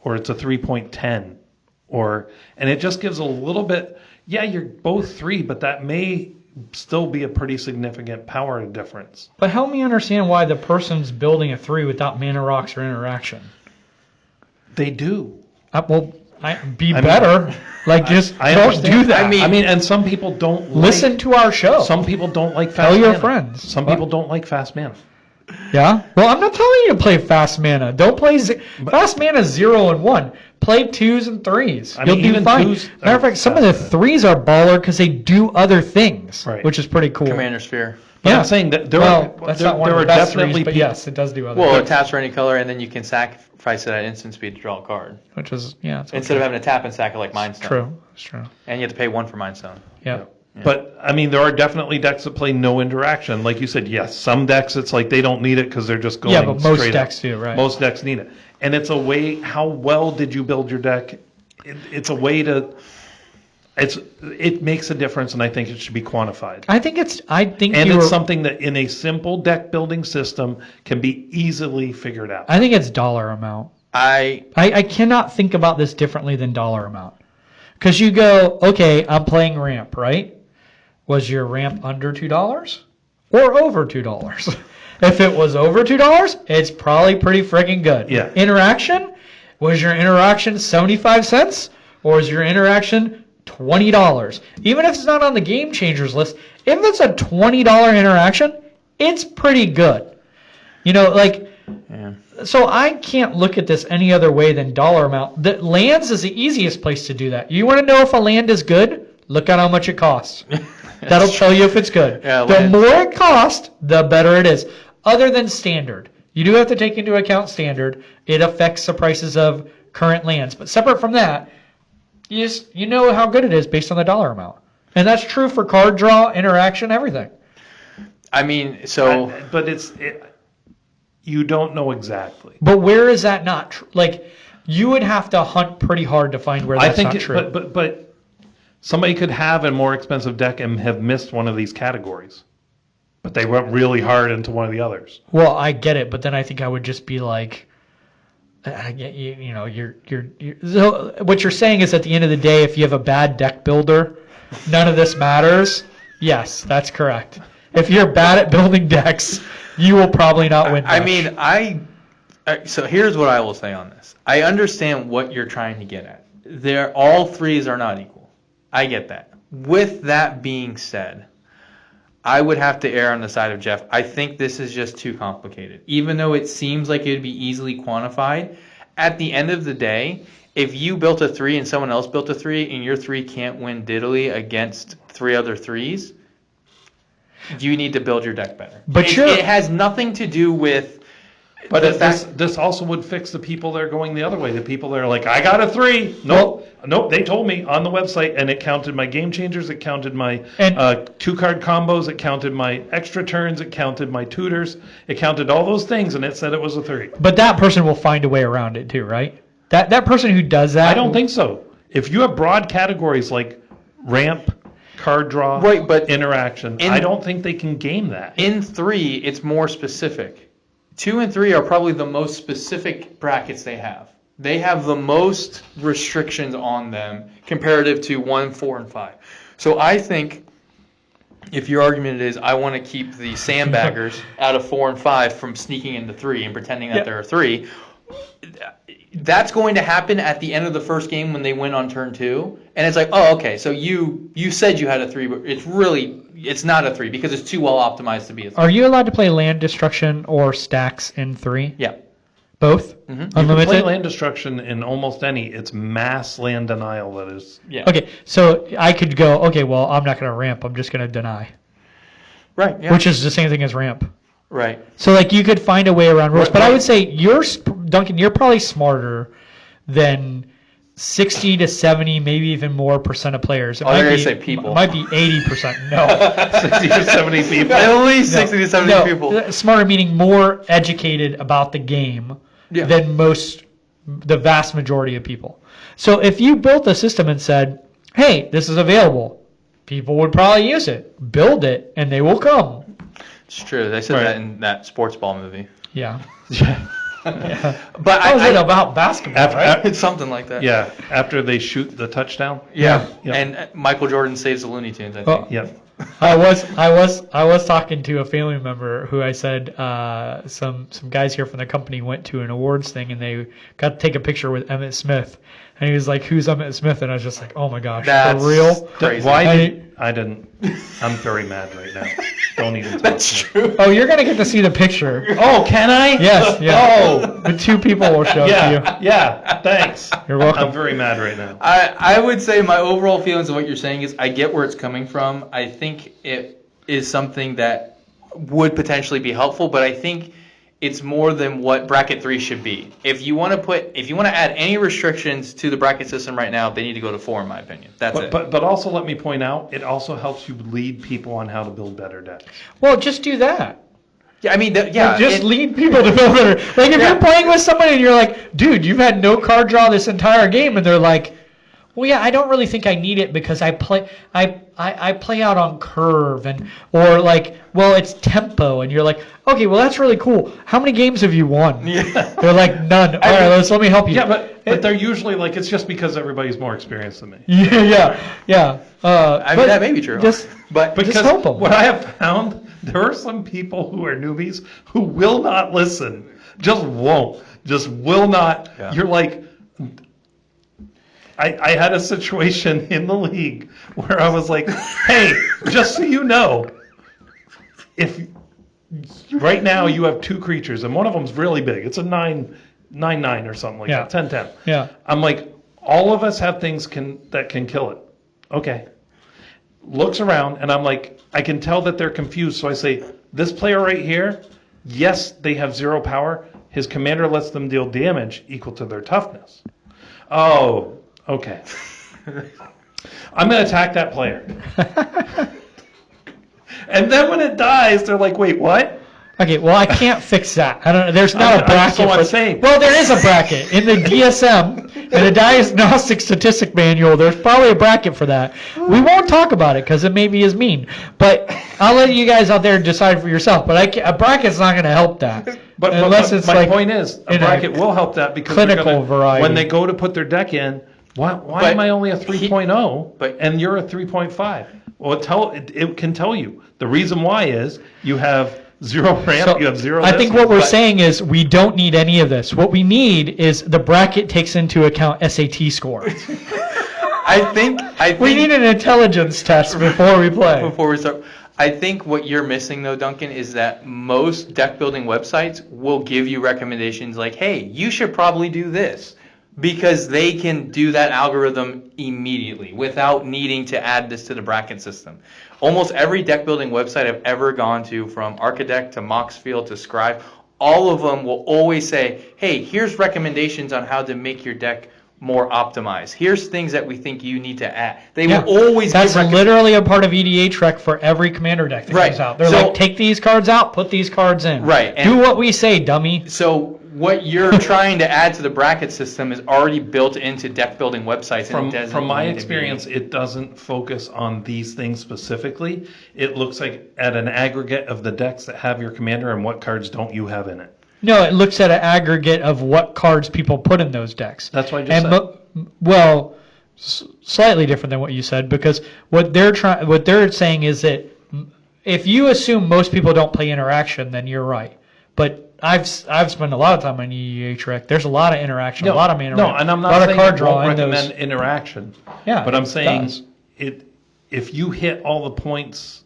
or it's a 3.10 and it just gives a little bit. Yeah, you're both 3, but that may still be a pretty significant power difference. But help me understand why the person's building a 3 without mana rocks or interaction. They do. Be better. Just I don't understand. do that. And some people don't Listen to our show. Some people don't like fast Tell your mana. friends. Some What? people don't like fast mana. Yeah? Well, I'm not telling you to play fast mana. Don't play... fast mana is 0 and 1. Play 2s and 3s. You'll do even fine. 2s Matter of are fact, some of the fast 3s are baller because they do other things, Right. which is pretty cool. Commander Sphere. But Yeah. I'm saying that there That's not one there of are the best definitely 3s, but people. yes, it does do other Well, things. attach for any color, and then you can sacrifice it at instant speed to draw a card. Which is, it's Instead of okay. having to tap and sack it like Mind Stone. True. It's true. And you have to pay 1 for Mind Stone. Yeah. But there are definitely decks that play no interaction. Like you said, yes, some decks it's like they don't need it because they're just going. Yeah, but most straight decks up. do, right? Most decks need it, and it's a way. How well did you build your deck? It's a way to. It makes a difference, and I think it should be quantified. And It's something that in a simple deck building system can be easily figured out. I think it's dollar amount. I cannot think about this differently than dollar amount. Because you go, okay, I'm playing ramp, right? Was your ramp under $2 or over $2? If it was over $2, it's probably pretty freaking good. Yeah. Interaction? Was your interaction 75 cents or is your interaction $20? Even if it's not on the Game Changers list, if it's a $20 interaction, it's pretty good. So I can't look at this any other way than dollar amount. The lands is the easiest place to do that. You want to know if a land is good? Look at how much it costs. That'll tell you if it's good. Yeah, the lands. more it costs, the better it is. Other than standard. You do have to take into account standard. It affects the prices of current lands. But separate from that, you know how good it is based on the dollar amount. And that's true for card draw, interaction, everything. You don't know exactly. But where is that not true? You would have to hunt pretty hard to find where that's not true. But somebody could have a more expensive deck and have missed one of these categories, but they went really hard into one of the others. Well, I get it, but then I think I would just be like, you're so what you're saying is at the end of the day, if you have a bad deck builder, none of this matters. Yes, that's correct. If you're bad at building decks, you will probably not win much. So here's what I will say on this. I understand what you're trying to get at. All 3s are not equal. I get that. With that being said, I would have to err on the side of Jeff. I think this is just too complicated. Even though it seems like it would be easily quantified, at the end of the day, if you built a 3 and someone else built a 3 and your 3 can't win diddly against 3 other 3s, you need to build your deck better. But it has nothing to do with. But this also would fix the people that are going the other way. The people that are like, I got a 3. Nope. They told me on the website, and it counted my game changers, it counted my 2-card combos, it counted my extra turns, it counted my tutors, it counted all those things, and it said it was a 3. But that person will find a way around it too, right? That person who does that. I don't think so. If you have broad categories like ramp, card draw, Right, but interaction, I don't think they can game that. In 3, it's more specific. 2 and 3 are probably the most specific brackets they have. They have the most restrictions on them comparative to 1, 4, and 5. So I think if your argument is I want to keep the sandbaggers out of 4 and 5 from sneaking into 3 and pretending that there are 3, that's going to happen at the end of the first game when they win on turn 2, and it's like, oh, okay, so you said you had a 3, but it's not a 3 because it's too well optimized to be a 3. Are you allowed to play land destruction or stacks in 3? Yeah. Both? Mm-hmm. You can Unlimited? play land destruction in almost any. It's mass land denial that is. Yeah. Okay, so I could go, okay, well, I'm not going to ramp. I'm just going to deny. Right. Yeah. Which is the same thing as ramp. Right. So, like, you could find a way around rules. Right, But I right. would say, Duncan, you're probably smarter than 60 to 70, maybe even more % of players. Oh, they're going to say people. It might be 80%. No. 60 to 70 people. At least 60 to 70 people. Smarter meaning more educated about the game than the vast majority of people. So if you built a system and said, hey, this is available, people would probably use it. Build it, and they will come. It's true. They said Right. that in that sports ball movie. Yeah. But How is it about basketball, right? It's something like that. Yeah, after they shoot the touchdown. Yeah. Yeah. And Michael Jordan saves the Looney Tunes, I think. Well, Yeah. I was talking to a family member who I said some guys here from the company went to an awards thing and they got to take a picture with Emmitt Smith, and he was like, "Who's Emmitt Smith?" And I was just like, "Oh my gosh, That's for real?" crazy. I didn't. I'm very mad right now. Don't even talk That's to me. true. Oh, you're gonna get to see the picture. Oh, can I? Yes, yeah. Oh, The 2 people will show it to yeah, yeah. Thanks. You're welcome. I'm very mad right now. I would say my overall feelings of what you're saying is I get where it's coming from. I think it is something that would potentially be helpful, but I think it's more than what bracket 3 should be. If you want to add any restrictions to the bracket system right now, they need to go to 4 in my opinion. That's it. But also let me point out, it also helps you lead people on how to build better decks. Well, just do that. Yeah, I mean, Just lead people to build better. Like if you're playing with somebody and you're like, dude, you've had no card draw this entire game, and they're like, well, yeah, I don't really think I need it because I play out on curve or like, well, it's tempo, and you're like, okay, well, that's really cool. How many games have you won? Yeah. They're like, none. All right, let me help you. Yeah, but they're usually like, it's just because everybody's more experienced than me. Yeah. I mean, that may be true. But because just help them. what I have found, there are some people who are newbies who will not listen. Just won't. Just will not. Yeah. You're like, I had a situation in the league where I was like, hey, just so you know, if right now you have 2 creatures and one of them's really big, it's a 9/9 or something like that, 10/10. Yeah. I'm like, all of us have things that can kill it. Okay. Looks around and I'm like, I can tell that they're confused. So I say, this player right here, yes, they have 0 power. His commander lets them deal damage equal to their toughness. Oh, okay. I'm going to attack that player. And then when it dies, they're like, wait, what? Okay, well, I can't fix that. I don't know. There's not a bracket. So I'm for, saying. Well, there is a bracket in the DSM, in the Diagnostic Statistic Manual. There's probably a bracket for that. We won't talk about it because it maybe is mean. But I'll let you guys out there decide for yourself. But a bracket's not going to help that. But it's my like point is, a in bracket will help that because clinical they're gonna, variety. when they go to put their deck in, why am I only a 3.0 and you're a 3.5? Well, it can tell you. The reason why is you have 0 ramp, So, you have 0 I think this, what we're but- saying is we don't need any of this. What we need is the bracket takes into account SAT score. I think We need an intelligence test before we play. before we start. I think what you're missing though, Duncan, is that most deck building websites will give you recommendations like, hey, you should probably do this, because they can do that algorithm immediately without needing to add this to the bracket system. Almost every deck building website I've ever gone to, from Archidect to Moxfield to Scribe, all of them will always say, hey, here's recommendations on how to make your deck more optimized. Here's things that we think you need to add. They will always That's give literally a part of EDH Rec for every commander deck that Right. comes out. They're So- like, take these cards out, put these cards in. Right, and- Do what we say, dummy. So what you're trying to add to the bracket system is already built into deck building websites. And it doesn't From my need to be- experience, it doesn't focus on these things specifically. It looks like at an aggregate of the decks that have your commander and what cards don't you have in it. No, it looks at an aggregate of what cards people put in those decks. That's what I just said. Slightly different than what you said, because what they're saying is that if you assume most people don't play interaction, then you're right. But I've spent a lot of time on EDH Rec. There's a lot of interaction, a lot of mana. No, and I'm a lot not of saying card I draw won't in recommend those. interaction. Yeah, but I'm it saying does. if you hit all the points,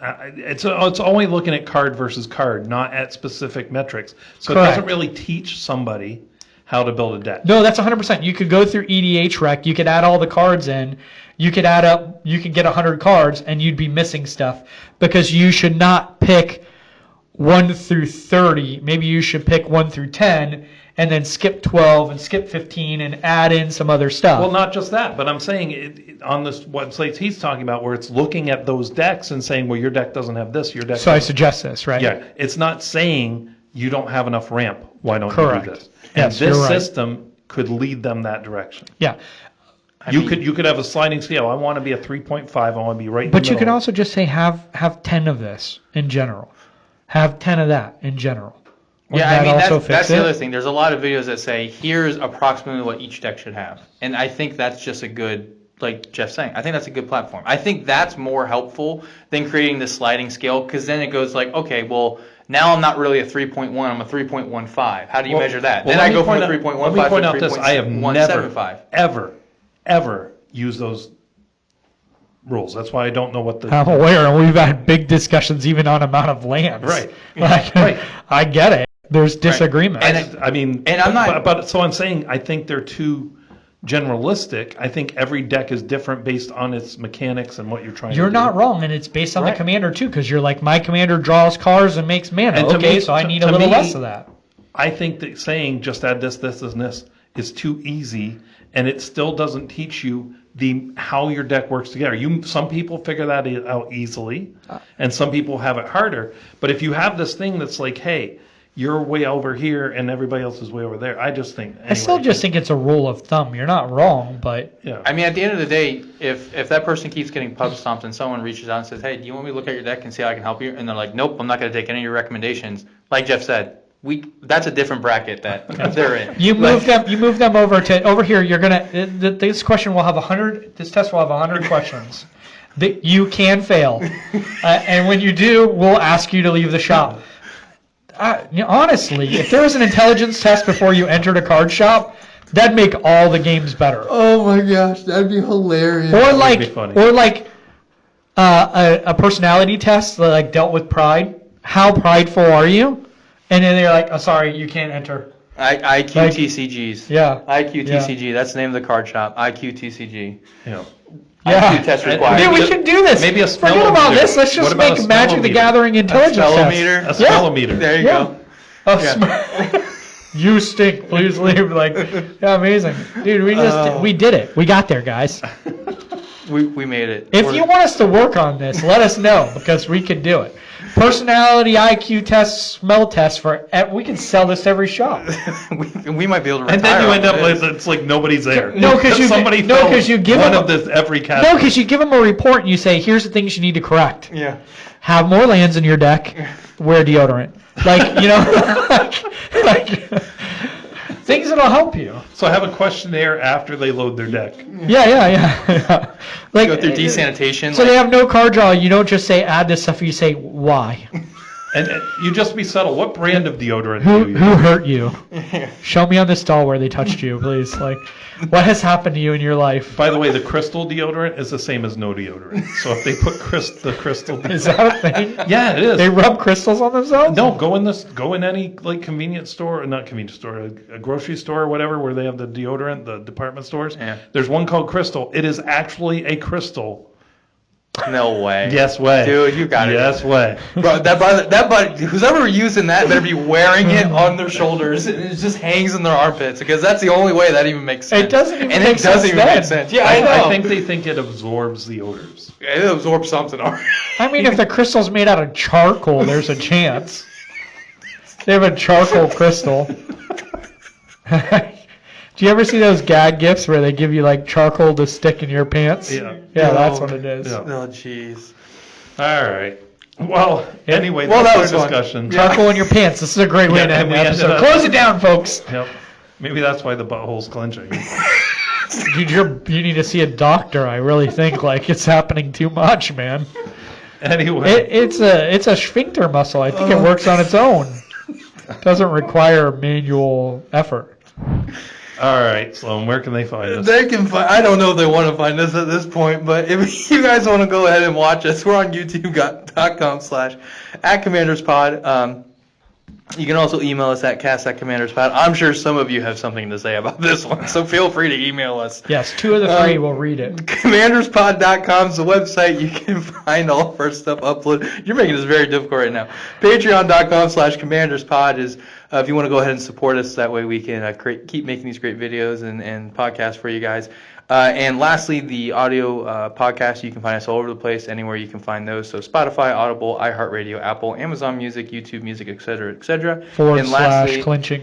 it's only looking at card versus card, not at specific metrics. So Correct. it doesn't really teach somebody how to build a deck. No, that's 100%. You could go through EDH Rec. You could add all the cards in. You could add up. You could get 100 cards, and you'd be missing stuff because you should not pick 1 through 30. Maybe you should pick 1 through 10, and then skip 12 and skip 15 and add in some other stuff. Well, not just that, but I'm saying on this website he's talking about where it's looking at those decks and saying, well, your deck doesn't have this, your deck So I doesn't. suggest this, right? Yeah, it's not saying you don't have enough ramp. Why don't Correct. you do this? And Yes, this you're right. system could lead them that direction. Yeah. You could have a sliding scale. I want to be a 3.5. I want to be right in But the you middle. can also just say have 10 of this in general. Have 10 of that in general. Wouldn't Yeah, I mean, that also that's fix the it? other thing. There's a lot of videos that say, here's approximately what each deck should have. And I think that's just a good, like Jeff's saying, I think that's a good platform. I think that's more helpful than creating this sliding scale, because then it goes like, okay, well, now I'm not really a 3.1, I'm a 3.15. How do you measure that? Well, Then I let me go from point a out- 3.15 Let me point to out this. I have never, 3.175. ever used those rules. That's why I don't know what the... I'm aware, and we've had big discussions even on amount of lands. Right. Like, Right. I get it. There's disagreement. And I mean, and I'm not- But so I'm saying I think they're too generalistic. I think every deck is different based on its mechanics and what you're trying to do. You're not wrong, and it's based on Right. the commander too, because you're like, my commander draws cards and makes mana. And to Okay, me- so I to- need to a little me- less of that. I think that saying just add this, this, and this is too easy, and it still doesn't teach you how your deck works together. Some people figure that out easily, and some people have it harder. But if you have this thing that's like, hey, you're way over here and everybody else is way over there, I just think. I still anyway, just think it's a rule of thumb. You're not wrong, but yeah. I mean, at the end of the day, if that person keeps getting pub stomped and someone reaches out and says, hey, do you want me to look at your deck and see how I can help you? And they're like, nope, I'm not going to take any of your recommendations. Like Jeff said, that's a different bracket that they're in. you move them over here. You're gonna this question will have 100. This test will have 100 questions that you can fail, and when you do, we'll ask you to leave the shop. Honestly, if there was an intelligence test before you entered a card shop, that'd make all the games better. Oh my gosh, that'd be hilarious. Or be funny. a personality test that like dealt with pride. How prideful are you? And then they're like, "Oh, sorry, you can't enter." IQ Like- TCGs. Yeah. IQ Yeah. TCG. That's the name of the card shop. IQ TCG. Yeah. Yeah. IQ test And- required. Dude, we Maybe a- should do this. maybe a Forget smellometer. about this. Let's What just about a make Magic the smellometer? Gathering intelligence test. Spellometer. A spellometer. There you Yeah. go. Oh, Yeah. you stink. Please leave. Like, yeah, amazing, dude. We did it. We got there, guys. We made it. If you want us to work on this, let us know because we can do it. Personality, IQ tests, smell tests we can sell this to every shop. we might be able to retire. And then you end off up this. with it's like nobody's there. No, 'cause you- somebody no, filled 'cause you give one them of this every No, category. because you give them a report and you say, here's the things you need to correct. Yeah. Have more lands in your deck. Wear deodorant. Like, you know, like things that'll help you. So I have a questionnaire after they load their deck. Yeah. Like, Go through desanitation. So they have no card draw. You don't just say add this stuff. You say why. And you just be subtle. What brand of deodorant Who do you who use? hurt you? Show me on this doll where they touched you, please. Like, what has happened to you in your life? By the way, the crystal deodorant is the same as no deodorant. So if they put the crystal, Is that a thing? yeah, it is. They rub crystals on themselves? No, go in any like convenience store, not convenience store, a grocery store or whatever, where they have the deodorant, the department stores. Yeah. There's one called Crystal. It is actually a crystal. No way. Yes way. Dude, you got it. Yes way. Bro, that who's ever using that better be wearing it on their shoulders and it just hangs in their armpits because that's the only way that even makes sense. It doesn't even and make it doesn't sense even then. make sense. Yeah, I know. I think they think it absorbs the odors. It absorbs something. I mean, if the crystal's made out of charcoal, there's a chance. They have a charcoal crystal. Do you ever see those gag gifts where they give you like charcoal to stick in your pants? Yeah. Yeah, No. that's what it is. Yeah. Oh, jeez. All right. Well, anyway, Well, that's that was our fun. discussion. Charcoal in your pants. This is a great way Yeah, to end and the we ended episode. up- Close it down, folks. Yep. Maybe that's why the butthole's clenching. Dude, you need to see a doctor. I really think like it's happening too much, man. Anyway, It's a sphincter muscle. I think it works on its own. Doesn't require manual effort. all right, Sloan, where can they find us? They can find. I don't know if they want to find us at this point, but if you guys want to go ahead and watch us, we're on youtube.com/@CommandersPod. You can also email us at cast@CommandersPod. I'm sure some of you have something to say about this one, so feel free to email us. Yes, 2 of the 3 will read it. CommandersPod.com is the website. You can find all of our stuff uploaded. You're making this very difficult right now. Patreon.com/CommandersPod is if you want to go ahead and support us. That way we can keep making these great videos and podcasts for you guys. And lastly, the audio podcast, you can find us all over the place, anywhere you can find those. So Spotify, Audible, iHeartRadio, Apple, Amazon Music, YouTube Music, etc., etc. /clinching.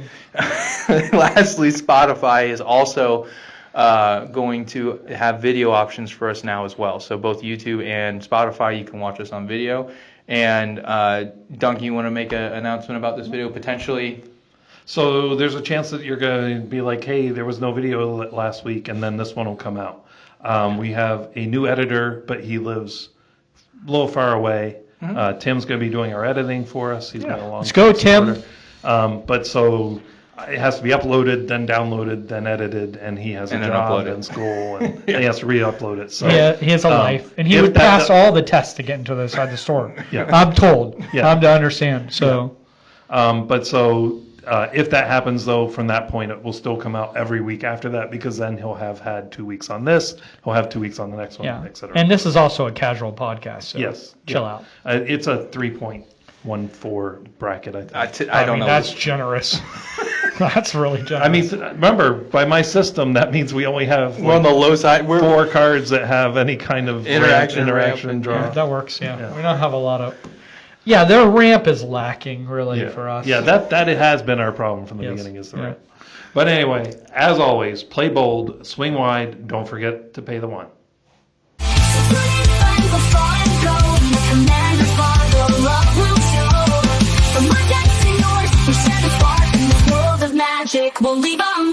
Lastly, Spotify is also going to have video options for us now as well. So both YouTube and Spotify, you can watch us on video. And Duncan, you want to make an announcement about this video potentially? So there's a chance that you're going to be like, hey, there was no video last week, and then this one will come out. We have a new editor, but he lives a little far away. Tim's going to be doing our editing for us. He's been a long Let's go, Tim. But so it has to be uploaded, then downloaded, then edited, and he has a job in school, and he has to re-upload it. So Yeah, he has a life, and he would pass all the tests to get into the side of the store. Yeah. I'm told. Yeah. I'm to understand. So, if that happens, though, from that point, it will still come out every week after that, because then he'll have had 2 weeks on this, he'll have 2 weeks on the next one, yeah. etc. And this is also a casual podcast. So Yes. chill Yeah. out. It's a 3.14 bracket, I think. I don't know. That's generous. That's really generous. I mean, remember, by my system, that means we only have We're on the low side. We're 4 cards that have any kind of Interaction, draw. yeah, that works. Yeah. We don't have a lot of. Yeah, their ramp is lacking really for us. Yeah, that it has been our problem from the beginning, is the ramp. But anyway, as always, play bold, swing wide, don't forget to pay the one. We'll leave 'em